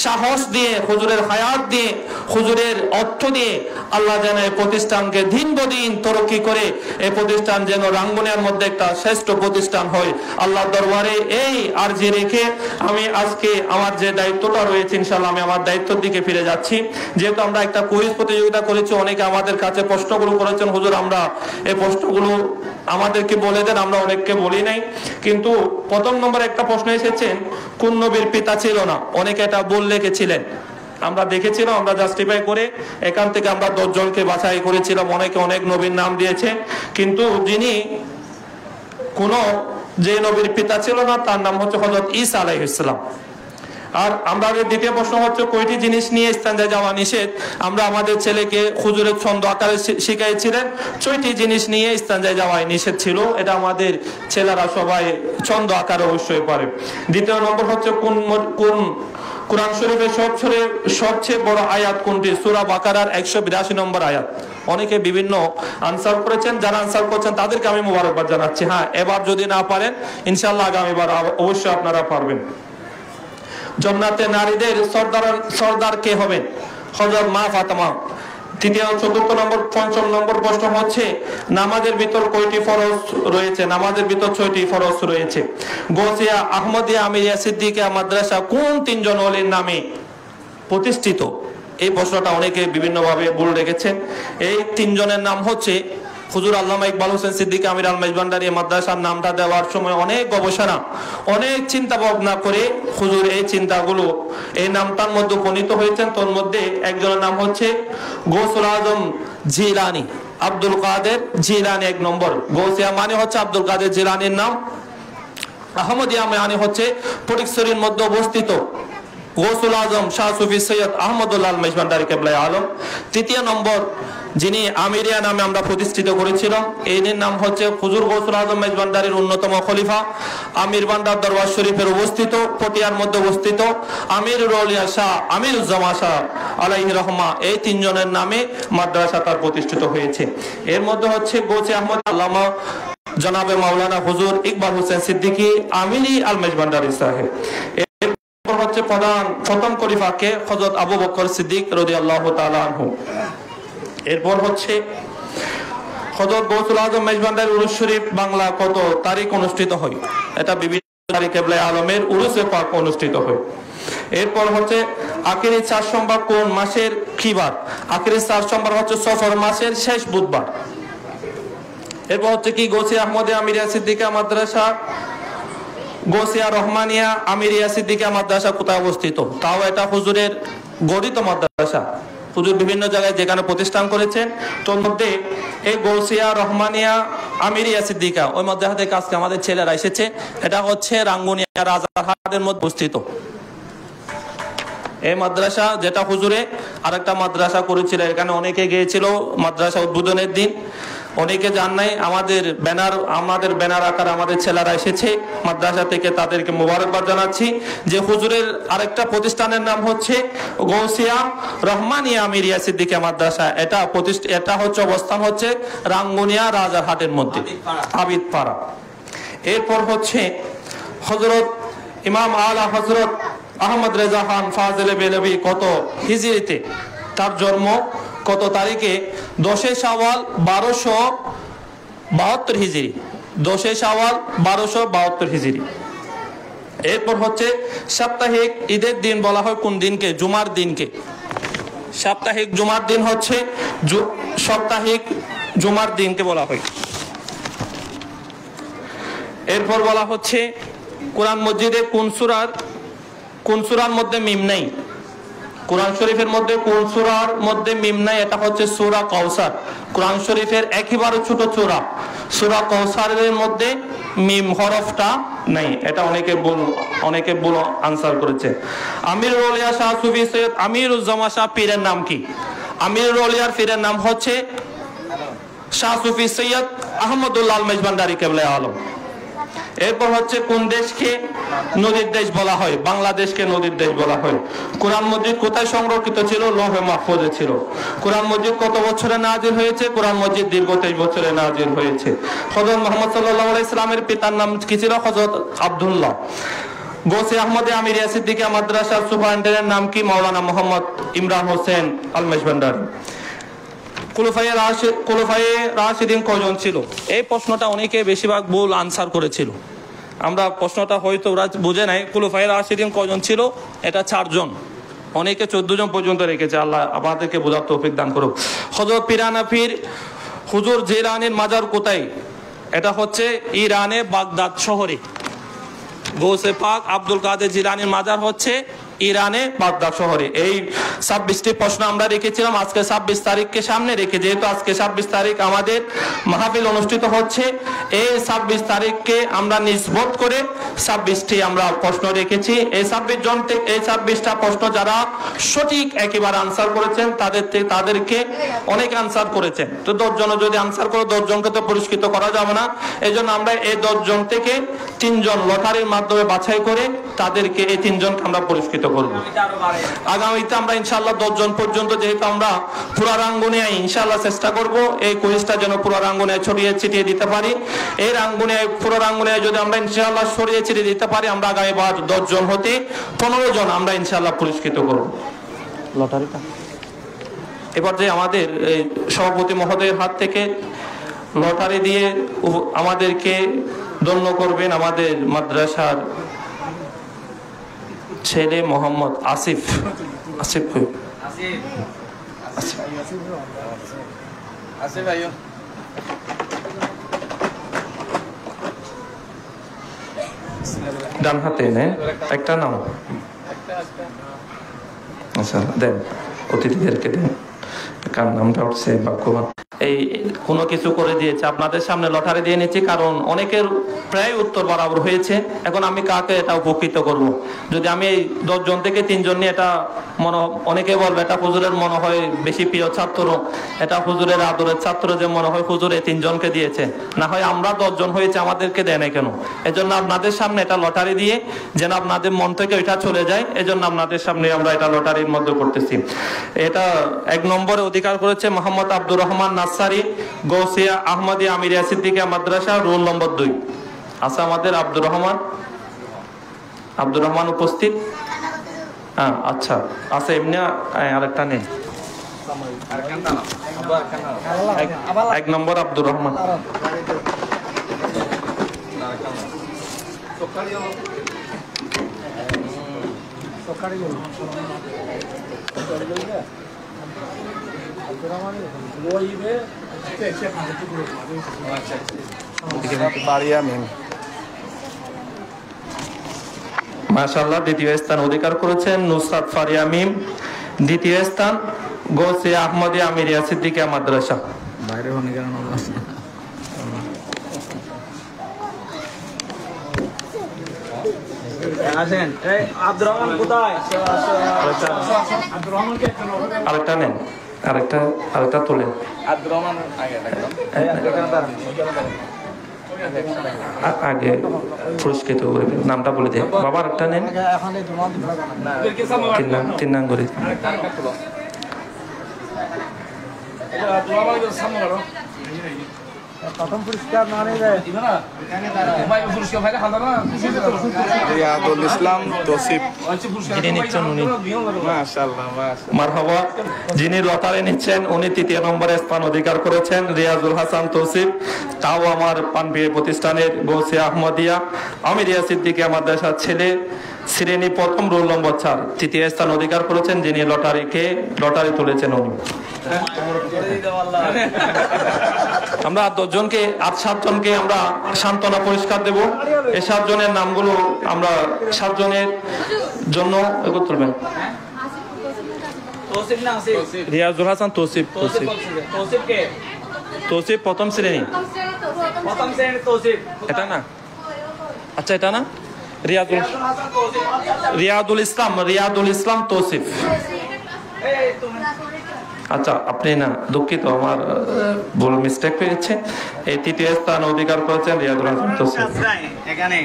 [SPEAKER 4] সাহস দিয়ে, হুজুরের হায়াত দিয়ে, হুজুরের অর্থ দিয়ে আল্লাহ যেন এই প্রতিষ্ঠানকে দিন বদিন তরক্কি করে এই প্রতিষ্ঠান যেন রাঙ্গুনিয়ার মধ্যে একটা শ্রেষ্ঠ প্রতিষ্ঠান হয়। আল্লাহর দরবারে এই আরজি রেখে আমি আজকে আমার যে দায়িত্বটা রয়েছে ইনশাআল্লাহ আমি আমার দায়িত্বের দিকে ফিরে যাচ্ছি। যেহেতু আমরা একটা কুইজ প্রতিযোগিতা করেছি, অনেকে আমাদের কাছে প্রশ্নগুলো করেছেন, হুজুর আমরা এই প্রশ্নগুলো আমাদেরকে বলে দেন, আমরা অনেককে বলি নাই। কিন্তু প্রথম নম্বর একটা প্রশ্ন এসেছেন, কোন নবীর পিতা ছিল না? অনেকে এটা বল লিখেছিলেন, আমরা দেখেছিলাম, আমরা জাস্টিফাই করে এখান থেকে আমরা 10 জনকে বাছাই করেছিলাম। অনেকে অনেক নবীর নাম দিয়েছে, কিন্তু যিনি যে নবীর পিতা ছিল না তার নাম হচ্ছে হযরত ঈসা আলাইহিস সালাম। আর আমরা দ্বিতীয় প্রশ্ন হচ্ছে কয়টি জিনিস নিয়ে ইস্তেঞ্জায় যাওয়া নিষেধ? আমরা আমাদের ছেলেকে হুজুরের ছন্দ আকারে শিখাইছিলেন, 6টি জিনিস নিয়ে ইস্তেঞ্জায় যাওয়া নিষেধ ছিল। এটা আমাদের ছেলেরা সবাই ছন্দ আকারে অবশ্যই পারে। দ্বিতীয় নম্বর হচ্ছে কোন কুরআন শরীফের সবচেয়ে বড় আয়াত কোনটি? সূরা বাকারার 182 নম্বর আয়াত। অনেকে বিভিন্ন আনসার করেছেন, যারা আনসার করেছেন তাদেরকে আমি মোবারকবাদ জানাচ্ছি। হ্যাঁ, এবার যদি না পারেন ইনশাআল্লাহ আগামীবার অবশ্যই আপনারা পারবেন। জান্নাতে নারীদের সর্দার কে হবেন? হযরত মা ফাতেমা। তৃতীয়, চতুর্থ নম্বর, পঞ্চম নম্বর প্রশ্ন হচ্ছে নামাজের ভিতর কয়টি ফরজ রয়েছে? নামাজের ভিতর 6টি ফরজ রয়েছে। গৌসিয়া আহমদিয়া আমিরিয়া সিদ্দিকা মাদ্রাসা কোন 3 জন ওলির নামে প্রতিষ্ঠিত? এই প্রশ্নটা অনেকে বিভিন্নভাবে ভুল রেখেছেন। এই 3 জনের নাম হচ্ছে হুজুর আল্লামা ইকবাল হোসেন সিদ্দিকী আমির আলমাইজ ভান্ডারী মাদ্রাসার নামটা দেওয়ার সময় অনেক গবেষণা, অনেক চিন্তা ভাবনা করে হুজুর এই চিন্তাগুলো এই নামটার মধ্যে উপনীত হয়েছেন। তোর মধ্যে একজনের নাম হচ্ছে গৌসুল আজম জিলানী, আব্দুল কাদের জিলানী 1 নম্বর। গৌসিয়া মানে হচ্ছে আব্দুল কাদের জিলানীর নাম, আহমদিয়া মানে হচ্ছে ফটিকছড়ির মধ্যে অবস্থিত গৌসুল আজম শাহ সুফি সৈয়দ আহমদুল্লাহ আলমাইজ ভান্ডারী কেবলা আলম। তৃতীয় নম্বর যিনি আমিরিয়া নামে আমরা প্রতিষ্ঠিত করেছিলাম, এই নাম হচ্ছে হুজুর গৌসুল আজম মেজ ভান্ডারীর অন্যতম খলিফা, আমির ভান্ডার দরবার শরীফের অবস্থিত, পটিয়ার মধ্যে অবস্থিত আমিরুল আউলিয়া শাহ আমিরুজ্জামান শাহ আলাইহি রহমা, এই 3 জনের নামে মাদ্রাসা তার প্রতিষ্ঠিত হয়েছে। এর মধ্যে হচ্ছে গৌসে আহমদ আল্লামা জনাবে মাওলানা হুজুর ইকবাল হোসেন সিদ্দিকী আমিরি আলমাইজ ভান্ডারী সাহেব। হচ্ছে প্রথম খলিফাকে হযরত আবু বকর সিদ্দিক রাদিয়াল্লাহু তাআলা আনহু। এরপর হচ্ছে হযরত গৌসুল আজম মেজ ভান্ডারী উরুস শরীফ বাংলা কত তারিখ অনুষ্ঠিত হয়? এটা বিভিন্ন তারিখ কেবলা আলমের উরুসে পাক অনুষ্ঠিত হয়। এরপর হচ্ছে আখিরি 4 সোমবার কোন মাসের কি বার? আখিরি 4 সোমবার হচ্ছে সফর মাসের শেষ বুধবার। এরপর হচ্ছে কি গৌসিয়া আহমদিয়া আমিরিয়া সিদ্দিকা মাদ্রাসা, গৌসিয়া রহমানিয়া আমিরিয়া সিদ্দিকা মাদ্রাসা কোথায় অবস্থিত? তাও এটা হুজুরের গঠিত মাদ্রাসা। হুজুর বিভিন্ন জায়গায় যেখানে প্রতিষ্ঠান করেছেন, তোর মধ্যে এই গৌসিয়া রহমানিয়া আমিরিয়া সিদ্দিকা ওই মাদ্রাসা থেকে আজকে আমাদের ছেলেরা এসেছে। এটা হচ্ছে রাঙ্গুনিয়া রাজারহাটের মধ্যে অবস্থিত। এই মাদ্রাসা যেটা হুজুরে আরেকটা মাদ্রাসা করেছিল, এখানে অনেকে গিয়েছিল মাদ্রাসা উদ্বোধনের দিন। অনেকে জান নাই, আমাদের ব্যানার আকারে আমাদের ছেলেরা এসেছে মাদ্রাসা থেকে, তাদেরকে মোবারকবাদ জানাচ্ছি। যে হুজুরের আরেকটা প্রতিষ্ঠানের নাম হচ্ছে গৌসিয়া রহমানিয়া আমিরিয়া সিদ্দিকিয়া মাদ্রাসা। এটা হচ্ছে অবস্থান হচ্ছে রাঙ্গুনিয়া রাজারহাটের মধ্যে, আবিদপাড়া। এরপর হচ্ছে হযরত ইমাম আলা হযরত আহমদ রেজা খান ফাজিল বেলভি কত হিজরিতে, তার জন্ম কত তারিখে? 10 শাওয়াল 1272 হিজরি, 10 শাওয়াল 1272 হিজরি। এরপর হচ্ছে সাপ্তাহিক ঈদের দিন বলা হয় কোন দিনকে? জুমার দিনকে। সাপ্তাহিক জুমার দিন হচ্ছে সাপ্তাহিক জুমার দিনকে বলা হয়। এরপর বলা হচ্ছে কোরআন মসজিদে কোন সূরার মধ্যে মিম নাই? কোরআন শরীফের মধ্যে কোন সূরার মধ্যে মিম নাই? এটা হচ্ছে সূরা কাউসার। কোরআন শরীফের একেবারে ছোট সূরা কাউসারের মধ্যে মিম হরফটা নাই। এটা অনেকে ভুল আনসার করেছে। আমিরুল আউলিয়া শাহ সুফি সৈয়দ আমিরুজ্জামান শাহ পীরের নাম কি? আমিরুল আউলিয়ার পীরের নাম হচ্ছে শাহ সুফি সৈয়দ আহমদুল্লাহ আল মেজবান্ডারি কেবলা আলম। এরপর হচ্ছে কোন দেশকে নদীর দেশ বলা হয়? বাংলাদেশকে নদীর দেশ বলা হয়। কোরআন মজিদ কোথায় সংরক্ষিত ছিল? লৌহে মাহফুজে ছিল। কোরআন মজিদ কত বছরে নাজিল হয়েছে? কোরআন মজিদ দীর্ঘ 23 বছরে নাজিল হয়েছে। হযরত মুহাম্মদ সাল্লাল্লাহু আলাইহি সাল্লামের পিতার নাম কি ছিল? হযরত আব্দুল্লাহ। গৌসে আহমদে আমিরিয়া সিদ্দিকিয়া মাদ্রাসার সুপারিনটেন্ডেন্টের নাম কি? মাওলানা মোহাম্মদ ইমরান হোসেন আল মেজবান্ডারি। খুলাফায়ে রাশিদিন কয়জন ছিল? এই প্রশ্নটা অনেকে বেশিরভাগ ভুল আনসার করেছিল। আমরা প্রশ্নটা হয়তো ওরা বুঝে নাই। খুলাফায়ে রাশিদিন কয়জন ছিল? এটা 4 জন। অনেকে 14 জন পর্যন্ত রেখেছে। আল্লাহ আমাদেরকে বোঝার তৌফিক দান করুক। হযরত পিরানা পীর হুজুর জিলানীর মাজার কোথায়? এটা হচ্ছে ইরানে বাগদাদ শহরে। গৌসে পাক আব্দুল কাদের জিলানীর মাজার হচ্ছে ইরানে বাগদাদ শহরে। এই 26টি প্রশ্ন আমরা রেখেছিলাম আজকে 26 তারিখকে সামনে রেখে, যেহেতু আজকে 26 তারিখ আমাদের মাহফিল অনুষ্ঠিত হচ্ছে, এই 26 তারিখকে আমরা নিসবত করে 26টি আমরা প্রশ্ন রেখেছি। এই 26 জন থেকে এই 26টা প্রশ্ন যারা সঠিক একেবারে আনসার করেছেন তাদেরকে অনেক আনসার করেছেন। তো 10 জন যদি আনসার করে 10 জনকে তো পুরস্কৃত করা যাবে না। এই জন্য আমরা এই 10 জন থেকে 3 জন লটারির মাধ্যমে বাছাই করে তাদেরকে এই 3 জনকে আমরা পুরস্কৃত করব। আগামীতে আমরা ইনশাআল্লাহ 10 জন পর্যন্ত, যেহেতু আমরা পুরা রাঙ্গুনিয়ায় ইনশাআল্লাহ চেষ্টা করব এই কুইজটা যেন পুরা রাঙ্গুনিয়ায় ছড়িয়ে ছিটিয়ে দিতে পারি। এই রাঙ্গুনিয়ায় পুরা রাঙ্গুনিয়ায় যদি আমরা ইনশাআল্লাহ ছড়িয়ে ছিটিয়ে দিতে পারি, আমরা আগামীবার 10 জন হতে 15 জন আমরা ইনশাআল্লাহ পুরস্কৃত করব। লটারিটা এবার যে আমাদের সভাপতি মহোদয়ের হাত থেকে লটারি দিয়ে আমাদেরকে ধন্য করবেন আমাদের মাদ্রাসার ছেলে মোহাম্মদ আসিফ। ডান হাতে নেন, একটা নাম। আচ্ছা দেন, অতিথিদেরকে দেন। কার নামটা উঠছে বাক্যবান। এই কোনো কিছু করে দিয়েছে, আপনাদের সামনে লটারি দিয়ে নিচ্ছি, কারণ অনেকের প্রায় উত্তর বরাবর হয়েছে। এখন আমি কাকে এটা উপকৃত করব? যদি আমি এই 10 জন থেকে 3 জন নিয়ে, এটা অনেকে বলবে এটা হুজুরের মনে হয় বেশি প্রিয় ছাত্র, এটা হুজুরের আদরের ছাত্র, যে মনে হয় হুজুর এই 3 জনকে দিয়েছে, না হয় আমরা 10 জন হয়েছে আমাদেরকে দেয় না কেন? এজন্য আপনাদের সামনে এটা লটারি দিয়ে যেন আপনাদের মন থেকে এটা চলে যায়, এজন্য আপনাদের সামনে আমরা এটা লটারির মধ্যে করতেছি। এটা 1 নম্বরে অধিকার করেছে মোহাম্মদ আব্দুর রহমান নাসারি, গৌসিয়া আহমদিয়া আমিরিয়া সিদ্দিকিয়া মাদ্রাসা, রোল নম্বর 2। আচ্ছা, আমাদের আব্দুর রহমান উপস্থিত? হ্যাঁ, আচ্ছা আচ্ছা, এমনি আরেকটা নেই। 1 নম্বর আব্দুর রহমান। মাশাআল্লাহ, দ্বিতীয় স্থান অধিকার করেছেন নুসরাত ফারিয়া মিম। দ্বিতীয় স্থান গৌসিয়া আহমদিয়া আমিরিয়া সিদ্দিকিয়া মাদ্রাসা। বাইরে হনে কেন আসেন? এই আব্দুর রহমান কোথায়? আরেকটা নেন। আরেকটা তোলেন আগে পুরস্কৃত করবেন নামটা বলে দেন বাবা আরেকটা নেন তিন নাম করে
[SPEAKER 8] প্রথম পুরস্কার
[SPEAKER 6] রিয়াদুল ইসলাম তৌসিফ
[SPEAKER 4] যিনি নিচ্ছেন উনি মারহাবা যিনি লটারি নিচ্ছেন উনি 3য় নম্বরে স্থান অধিকার করেছেন রিয়াজুল হাসান তৌসিফ তাও আমার পানবিয়ে প্রতিষ্ঠানের গৌসিয়া আহমদিয়া আমিরিয়া সিদ্দিকিয়া মাদ্রাসার ছেলে শ্রেণী প্রথম রোল নম্বর 4 তৃতীয় স্থান অধিকার করেছেন যিনি লটারি তুলেছেন উনি আমরা 10 জনকে 7 জনকে আমরা সান্ত্বনা পুরস্কার দেব এই 7 জনের নামগুলো আমরা 7 জনের জন্য এগুলো তুলবেন রিয়াজুল হাসান তৌসিফ প্রথম শ্রেণী এটা না আচ্ছা এটা না রিয়াদুল ইসলাম তৌসিফ আচ্ছা আপনি না দুঃখিত আমার ভুল মিস্টেক হয়েছে এই 3য় স্থান অধিকার করেছেন রিয়াদুল হাসান তৌসিফ
[SPEAKER 1] এখানে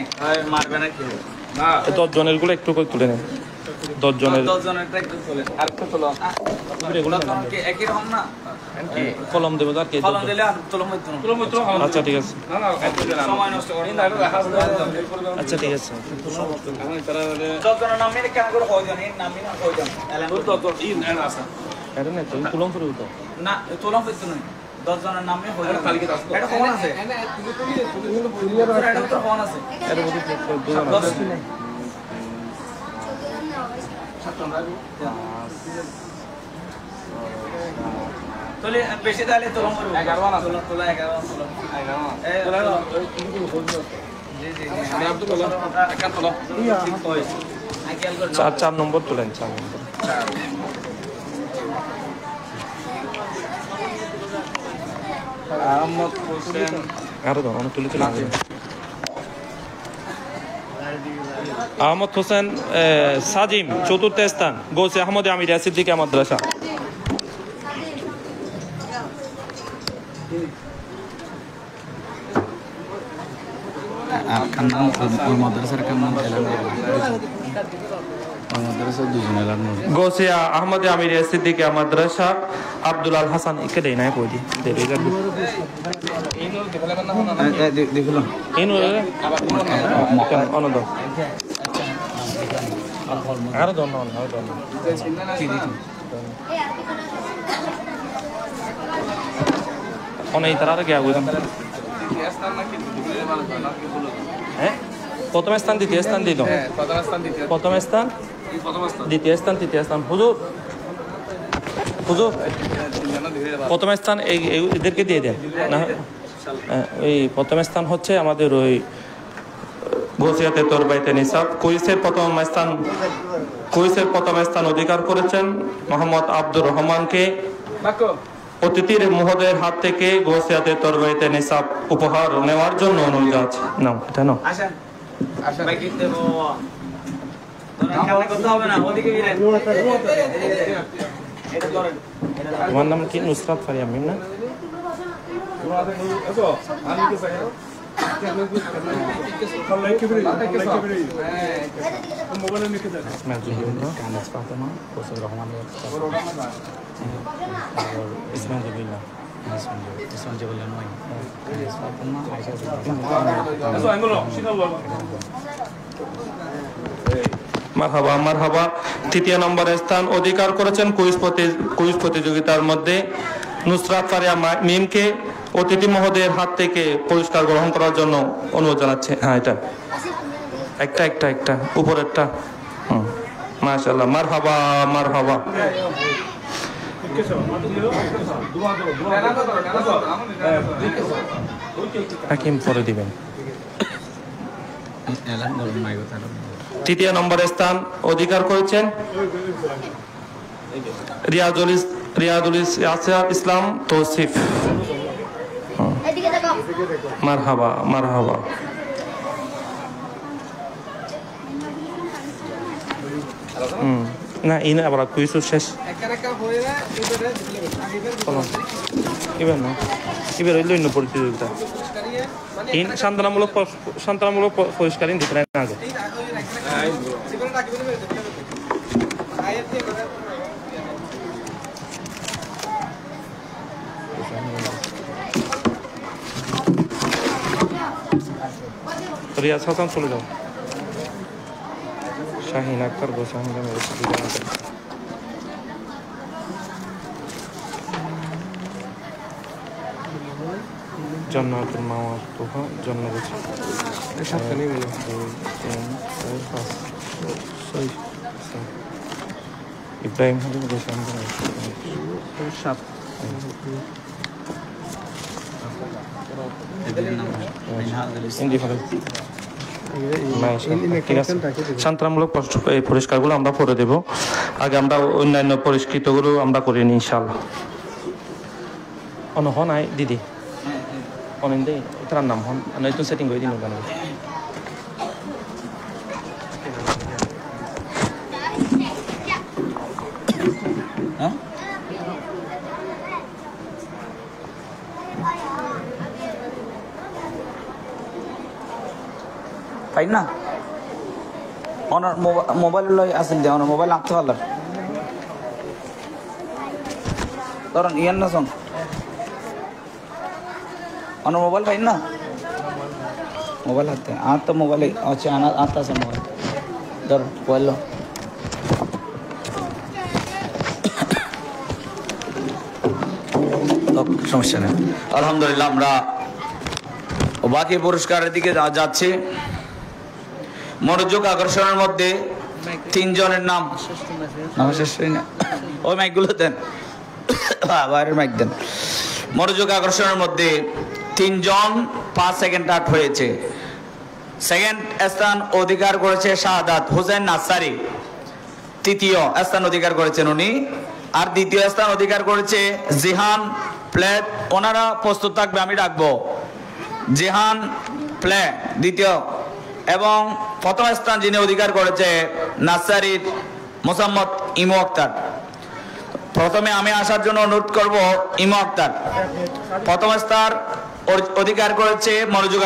[SPEAKER 1] মারবে না কি
[SPEAKER 4] 10 জনের গুলো একটু করে তুলে নেন 10 জনের
[SPEAKER 1] একটু তোলেন আর একটু তোলো একই রকম না
[SPEAKER 4] কলম দেবো আর কি
[SPEAKER 1] কলম দিলে আর
[SPEAKER 4] আচ্ছা ঠিক আছে
[SPEAKER 1] সময় নষ্ট করেন
[SPEAKER 4] আচ্ছা ঠিক আছে
[SPEAKER 1] যতজনের নাম নিয়ে কেন করে হয় জানি নাম নিয়ে হয় জানি
[SPEAKER 4] এটা না তো কলম করে তো
[SPEAKER 1] না তোলাম পেতো না 10 জনের নাম নিয়ে হয় জানি এটা ফোন আছে এটা তো ফোন আছে
[SPEAKER 4] এর মধ্যে
[SPEAKER 1] তোলে বেশি তাহলে তোলাম করব 11 আছে তোলা 11 জি জি আমি আব্দুল তোলা একা তোলা ঠিক হয়
[SPEAKER 4] 4 নম্বর তোলেন 4 নম্বর
[SPEAKER 6] আহমদ হোসেন
[SPEAKER 4] আরো দাও আমি তুলে আহমদ হোসেন সাজিম 4র্থ স্থান গৌসে আহমদ আমিরিয়া সিদ্দিকিয়া মাদ্রাসা গৌসিয়া আহমদ আমিরিয়া সিদ্দিকিয়া মাদ্রাসা আব্দুল আল হাসান একে দেই নাই কই দি দেবে গা
[SPEAKER 1] দেখলো
[SPEAKER 4] ইনু অনদ আর দন অনেক তার আগে আগুন হ্যাঁ প্রথম স্থান দ্বিতীয় স্থান দিত প্রথম স্থান দ্বিতীয় স্থান তৃতীয় স্থান হুজুর প্রথম স্থান এদেরকে দিয়ে দেন না ওই প্রথম স্থান হচ্ছে আমাদের ওই গৌসিয়াতে তরবাইতে নিসাব কুইসের প্রথম স্থান অধিকার করেছেন মোহাম্মদ আব্দুর রহমানকে অতিথির মহোদয়ের হাত থেকে গৌসিয়াতে তরবাইতে নিসাব উপহার নেওয়ার জন্য অনুরোধ আছে নাও এটা নাও তোমার নাম কি নুসরাত ফারিয়া মিম না মারহাবা 3য় নম্বরের স্থান অধিকার করেছেন কুইজ প্রতিযোগিতার মধ্যে নুসরাত ফারিয়া মিমকে অতিথি মহোদয়ের হাত থেকে পুরস্কার গ্রহণ করার জন্য অনুরোধ জানাচ্ছে হ্যাঁ এটা একটা উপরেরটা মাশাআল্লাহ মারহাবা হাকিম পরে দিবেন 3য় নম্বরের স্থান অধিকার করেছেন রিয়াদুল ইসলাম তৌসিফ মারহাবা না ইন আবার কুইসু শেষ এবার না এবার হইল অন্য প্রতিযোগিতা ইন সান্ত্বনামূলক পরিষ্কার দিতে না আগে রিয়াজ হাসান চলে যাও শাহিন আক্তার গো শাহিন জন্নাতুল মাওয়া তোহা জন্ম গেছে ইব্রাহিম হালিম গেছে সাত সান্ত্বনামূলক এই পুরস্কারগুলো আমরা পরে দেব আগে আমরা অন্যান্য পুরস্কৃতগুলো আমরা করে নিই ইনশাআল্লাহ অন নাই দিদি অনেক দেই এটার নাম হন নতুন সেটিং করে দিন ওখানে
[SPEAKER 1] পাই না ওনার মোবাইল লই আসেন দে ওনার মোবাইল আনতে পারলাম ধরুন ইয়ান না শোন ওনার মোবাইল পাই না মোবাইল হাতে আর তো মোবাইলে আছে আনতে আছে মোবাইল ধরুন মোবাইল সমস্যা নেই আলহামদুলিল্লাহ আমরা বাকি পুরস্কারের দিকে যাচ্ছি মনোযোগ আকর্ষণের মধ্যে তিনজনের নাম ওই মাইকগুলো দেন বাইরের মাইক দেন মনোযোগ আকর্ষণের মধ্যে তিনজন 5 সেকেন্ড আট হয়েছে সেকেন্ড স্থান অধিকার করেছে শাহাদাত হোসেন নাসারি তৃতীয় স্থান অধিকার করেছেন উনি আর দ্বিতীয় স্থান অধিকার করেছে জিহান প্লেট ওনারা প্রস্তুত থাকবে আমি ডাকবো জিহান প্লে দ্বিতীয় এবং প্রথম স্থান যিনি অধিকার করেছে নাসারির মোসাম্মদ ইমো আক্তার প্রথমে আমি আসার জন্য অনুরোধ করব ইমো আক্তার প্রথম স্থান অধিকার করেছে মনোযোগ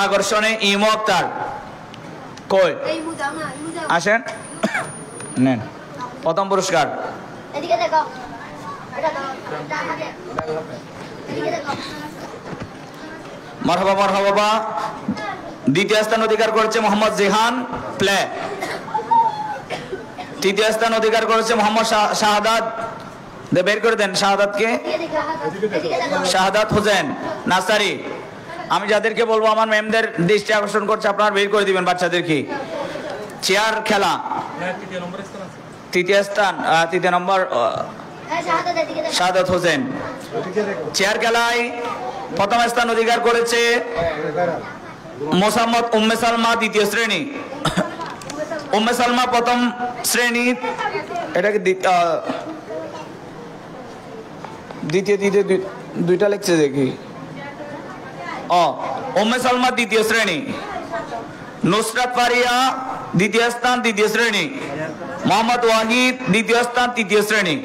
[SPEAKER 1] আকর্ষণে ইমো আক্তার কই আসেন নেন প্রথম পুরস্কার মারহাবা মারহাবা দ্বিতীয় স্থান অধিকার করেছে মোহাম্মদ জিহান প্লে তৃতীয় স্থান অধিকার করেছে মোহাম্মদ শাহাদাত বের করে দেন শাহাদাতকে শাহাদাত হোসেন নাসারি আমি যাদেরকে বলবো আমার ম্যামদের দৃষ্টি আকর্ষণ করছে আপনারা বের করে দিবেন বাচ্চাদেরকে চেয়ার খেলা তৃতীয় স্থান তৃতীয় নম্বর শাহাদাত হোসেন চেয়ার খেলায় প্রথম স্থান অধিকার করেছে মোসাম্মদ উম্মে সালমা দ্বিতীয় শ্রেণী উম্মে সালমা প্রথম শ্রেণী এটাকে দ্বিতীয় দুইটা লিখছে দেখি উম্মে সালমা দ্বিতীয় শ্রেণী নুসরাত ফারিয়া দ্বিতীয় স্থান দ্বিতীয় শ্রেণী মোহাম্মদ ওয়াহিদ দ্বিতীয় স্থান তৃতীয় শ্রেণী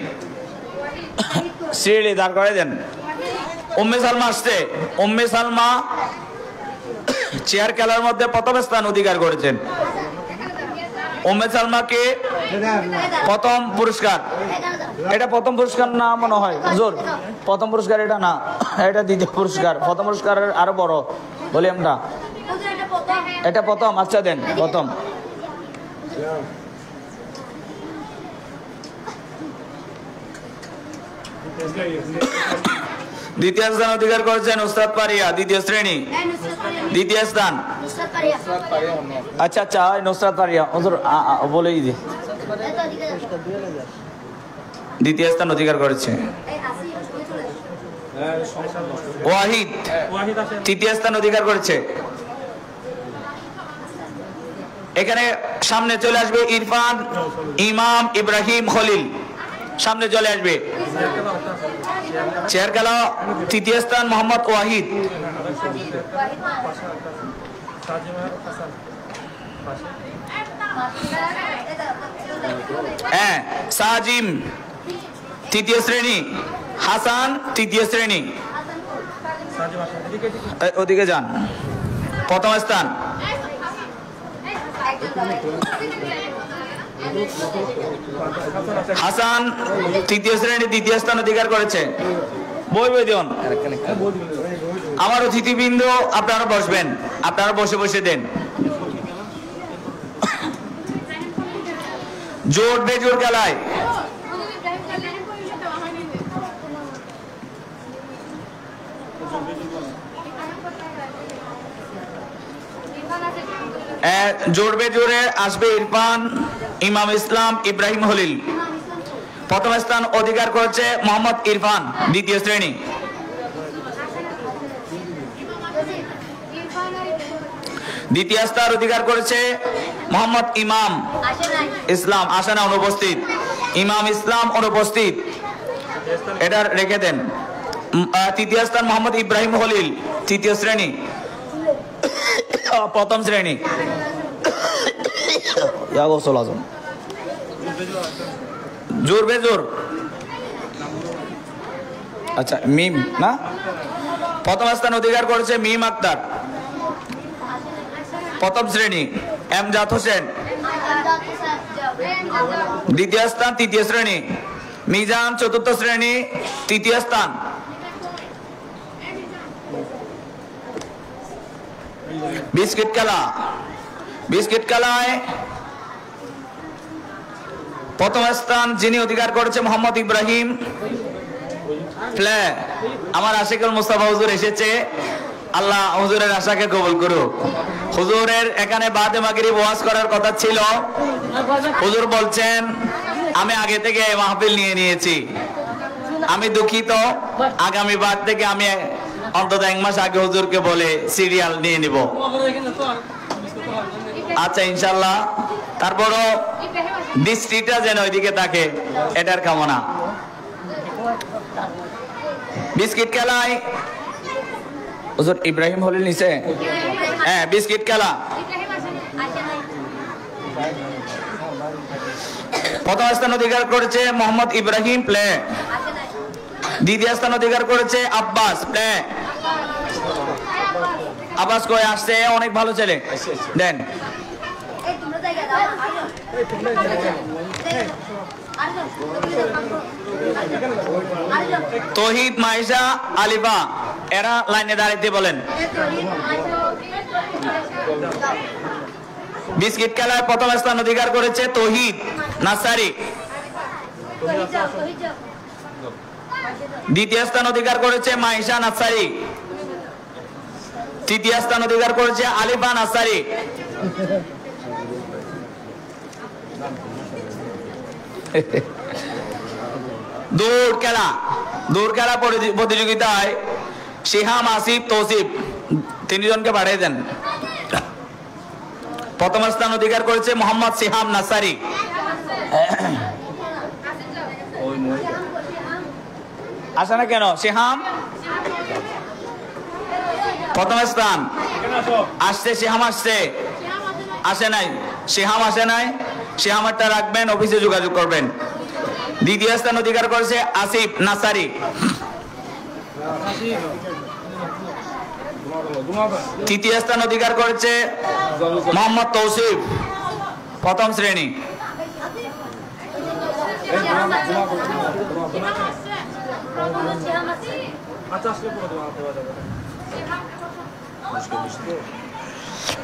[SPEAKER 1] শ্রেণী দাঁড় করে দেন উম্মে সালমা আসছে উম্মে সালমা চেয়ার খেলার মধ্যে প্রথম স্থান অধিকার করেছেন উম্মে সালমাকে প্রথম পুরস্কার এটা প্রথম পুরস্কার না মনে হয় জোর প্রথম পুরস্কার এটা না এটা দ্বিতীয় পুরস্কার প্রথম পুরস্কারের আরো বড় বলি আমরা এটা প্রথম আচ্ছা দেন প্রথম দ্বিতীয় স্থান অধিকার করেছেন নুসরাত ফারিয়া দ্বিতীয় শ্রেণী দ্বিতীয় স্থান আচ্ছা আচ্ছা নুসরাত ফারিয়া হুজুর বলেই দি দ্বিতীয় স্থান অধিকার করেছে ওয়াহিদ তৃতীয় স্থান অধিকার করেছে এখানে সামনে চলে আসবে ইরফান ইমাম ইব্রাহিম খলিল সামনে চলে আসবে চেয়ার খেলা তৃতীয় স্থান মোহাম্মদ ওয়াহিদ হ্যাঁ, সাজিম তৃতীয় শ্রেণী, হাসান তৃতীয় শ্রেণী। ওদিকে যান। প্রথম স্থান হাসান তৃতীয় শ্রেণী দ্বিতীয় স্থান অধিকার করেছে। বই দিন। আমার অতিথিবৃন্দ আপনারা বসবেন, আপনারা বসে বসে দেন। জোর বেজোর খেলায় জোর বেজোরে আসবে ইরফান, ইমাম ইসলাম, ইব্রাহিম হলিল। প্রথম স্থান অধিকার করেছে মোহাম্মদ ইরফান দ্বিতীয় শ্রেণী। দ্বিতীয় স্থান অধিকার করেছে মোহাম্মদ ইমাম ইসলাম, আসনে অনুপস্থিত। ইমাম ইসলাম অনুপস্থিত, এটা রেখে দেন। তৃতীয় স্থান মোহাম্মদ ইব্রাহিম হলিল তৃতীয় শ্রেণী, প্রথম শ্রেণী। জোর বেজোর, আচ্ছা মিম না। প্রথম স্থান অধিকার করেছে মিম আক্তার প্রথম শ্রেণী। এমজাদ হোসেন দ্বিতীয় স্থান তৃতীয় শ্রেণী। মিজান চতুর্থ শ্রেণী তৃতীয় স্থান। বিস্কিট খেলা, বিস্কিট খেলায় প্রথম স্থান যিনি অধিকার করেছে মোহাম্মদ ইব্রাহিম প্লে। আমার আশিকুল মুস্তাফা হুজুর এসেছে, আল্লাহ হুজুরের আশাকে কবুল করুক। হুজুরের এখানে বাদে মাগরিব ওয়াজ করার কথা ছিল, হুজুর বলছেন আমি আগে থেকে মাহফিল নিয়ে নিয়েছি, আমি দুঃখিত, আগামী বার থেকে আমি অন্তত 1 মাস আগে হুজুরকে বলে সিরিয়াল নিয়ে নিব। আচ্ছা ইনশাল্লাহ, তারপরও দৃষ্টিটা যেন ওইদিকে থাকে, এটার কামনা। বিস্কিট খেলায় হুজুর ইব্রাহিম হলিল নিচে, হ্যাঁ বিস্কিট খেলা। প্রথম স্থান অধিকার করেছে মোহাম্মদ ইব্রাহিম প্লে। দ্বিতীয় স্থান অধিকার করেছে আব্বাস প্লে। আব্বাস কই আসছে, অনেক ভালো ছেলে, দেন। তৌহিদ, মাইশা, আলিফা এরা লাইনে দাঁড়াইতে বলেন। বিস্কিট খেলায় প্রথম স্থান অধিকার করেছে তৌহিদ নাসারি। দ্বিতীয় স্থান অধিকার করেছে মাইশা নাসারি। তৃতীয় স্থান অধিকার করেছে আলিফা নাসারি। দৌড় খেলা, দৌড় খেলা প্রতিযোগিতায় শিহাম, আসিফ, তৌসিফ 3 জনকে বাড়িয়ে দেন। প্রথম স্থান অধিকার করেছে মোহাম্মদ সিহাম নাসারি। আসে না কেন? সিহাম প্রথম স্থান আসছে, সিহাম আসছে, আসে নাই, সিহাম আসে নাই, সিহামারটা রাখবেন, অফিসে যোগাযোগ করবেন। দ্বিতীয় স্থান অধিকার করেছে আসিফ নাসারি। তৃতীয় স্থান অধিকার করেছে মোহাম্মদ তৌসিফ প্রথম শ্রেণী।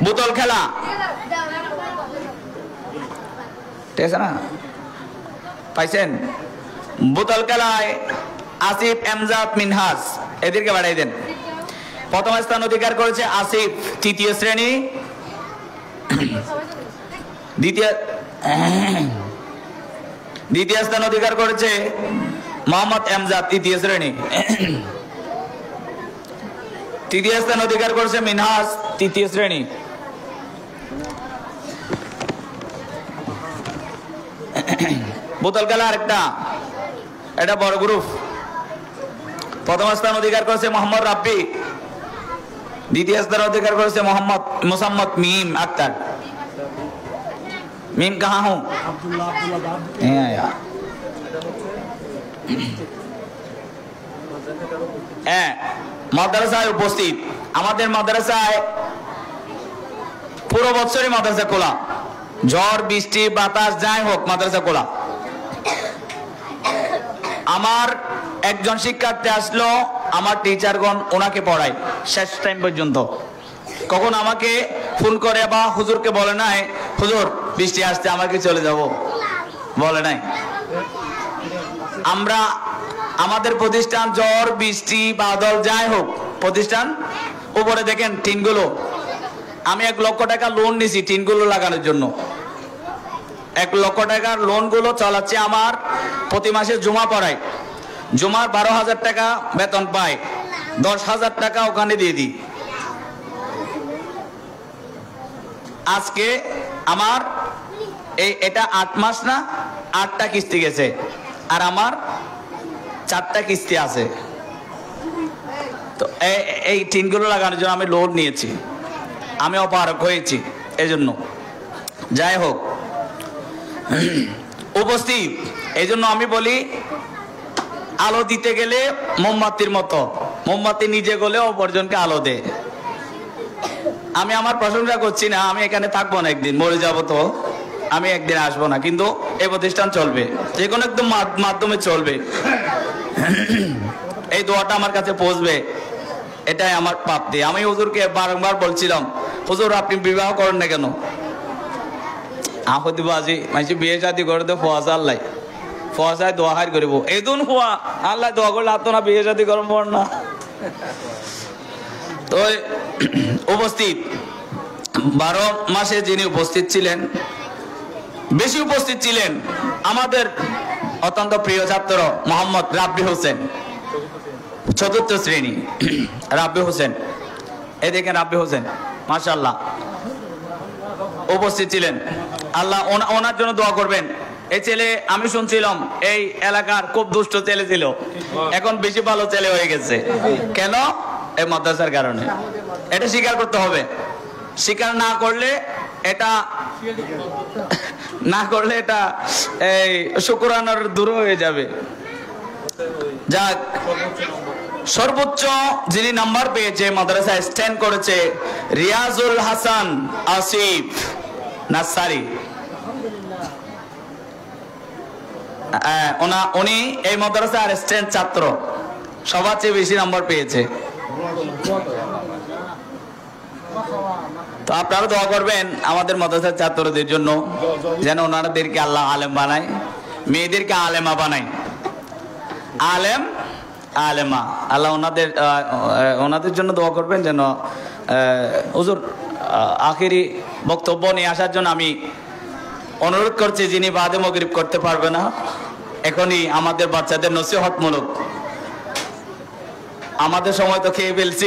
[SPEAKER 1] বোতল খেলা, ঠিক আছে না? পাইছেন? বোতল খেলায় আসিফ, এমজাদ, মিনহাজ এদেরকে বাড়াই দেন। প্রথম স্থান অধিকার করেছে আসিফ তৃতীয় শ্রেণী। দ্বিতীয় স্থান অধিকার করেছে মোহাম্মদ এমজাদ তৃতীয় শ্রেণী। তৃতীয় স্থান অধিকার করেছে মিনহাজ তৃতীয় শ্রেণী। বোতল খেলা আরেকটা, এটা বড় গ্রুপ। প্রথম স্থান অধিকার করেছে মোহাম্মদ রাব্বি। দ্বিতীয় স্থান অধিকার করেছে মোহাম্মদ মুসাম্মদ মিম আক্তার। मीम कहाँ हूँ মাদ্রাসায় উপস্থিত আমাদের মাদ্রাসায় পুরো বছরই মাদ্রাসা খোলা ঝড় বৃষ্টি বাতাস যাই হোক মাদ্রাসা খোলা আমার একজন শিক্ষার্থী আসলো আমার টিচারগণ ওনাকে পড়ায় শেষ টাইম পর্যন্ত কখন আমাকে ফোন করে বা হুজুরকে বলে নাই হুজুর বৃষ্টি আসছে আমাকে চলে যাব বলে নাই আমরা আমাদের প্রতিষ্ঠান ঝড় বৃষ্টি বাদল যাই হোক প্রতিষ্ঠান উপরে দেখেন টিনগুলো আমি 1 লক্ষ টাকা লোন নিয়েছি টিনগুলো লাগানোর জন্য 1 লক্ষ টাকার লোন গুলো চালাচ্ছে আমার প্রতি মাসে জমা পড়ায় জমার 12,000 টাকা বেতন পায় 10,000 টাকা ওখানে দিয়ে দিই আজকে আমার এটা 8 মাস না 8টা কিস্তি গেছে আর আমার 4টা কিস্তি আছে তো এই টিনগুলো লাগানোর জন্য আমি লোন নিয়েছি আমি অপারক হয়েছি এজন্য যাই হোক উপস্থিত এজন্য আমি বলি আলো দিতে গেলে মোমবাতির মতো মোমবাতি নিজে গলে অপরজনকে আলো দেয় আমি আমার প্রশংসা করছি না আমি এখানে থাকবো না একদিন মরে যাব তো আমি একদিন আসবো না কিন্তু এই প্রতিষ্ঠান চলবে যে কোনো একদম মাধ্যমে চলবে এই দোয়াটা আমার কাছে পৌঁছবে এটাই আমার প্রাপ্তি আমি হুজুরকে বারংবার বলছিলাম হুজুর আপনি বিবাহ করেন না কেন আহদিবাজি মাইছি বিয়ে শাদী করে দে ফোয়াজা আল্লাহ ফোয়াজায় দোয়া হার করিব এদুন হুয়া আল্লাহ দোয়া করলে আতো না বিয়ে শাদী করব না তো উপস্থিত 12 মাসে যিনি উপস্থিত ছিলেন বেশি উপস্থিত ছিলেন আমাদের অত্যন্ত প্রিয় ছাত্র মোহাম্মদ রাব্বি হোসেন 4র্থ শ্রেণী রাব্বি হোসেন এই দেখেন রাব্বি হোসেন মাশাআল্লাহ উপস্থিত ছিলেন আল্লাহ ওনার জন্য দোয়া করবেন এই ছেলে আমি শুনছিলাম এই এলাকার খুব দুষ্ট ছেলে ছিল এখন বেশি ভালো ছেলে হয়ে গেছে কেন এই মাদ্রাসার কারণে এটা স্বীকার করতে হবে স্বীকার না করলে এটা এই শুকরানার দূর হয়ে যাবে যাক সর্বোচ্চ যিনি নাম্বার পেয়েছে মাদ্রাসায় স্ট্যান্ড করেছে রিয়াজুল হাসান আসিফ নাসারি উনি এই মাদ্রাসার স্ট্যান্ড ছাত্র সবার চেয়ে বেশি নাম্বার পেয়েছে তো আপনারা দোয়া করবেন আমাদের মাদ্রাসার ছাত্রদের জন্য যেন ওনাদেরকে আল্লাহ আলেম বানায় মেয়েদেরকে আলেমা বানায় আলেম আলেমা আল্লাহ ওনাদের জন্য দোয়া করবেন যেন হুজুর আখেরি বক্তব্য নিয়ে আসার জন্য আমি অনুরোধ করছি যিনি বাদে মাগরিব করতে পারবে না এখনই আমাদের বাচ্চাদের নসিহতমূলক আমাদের সময় তো খেয়ে ফেলছি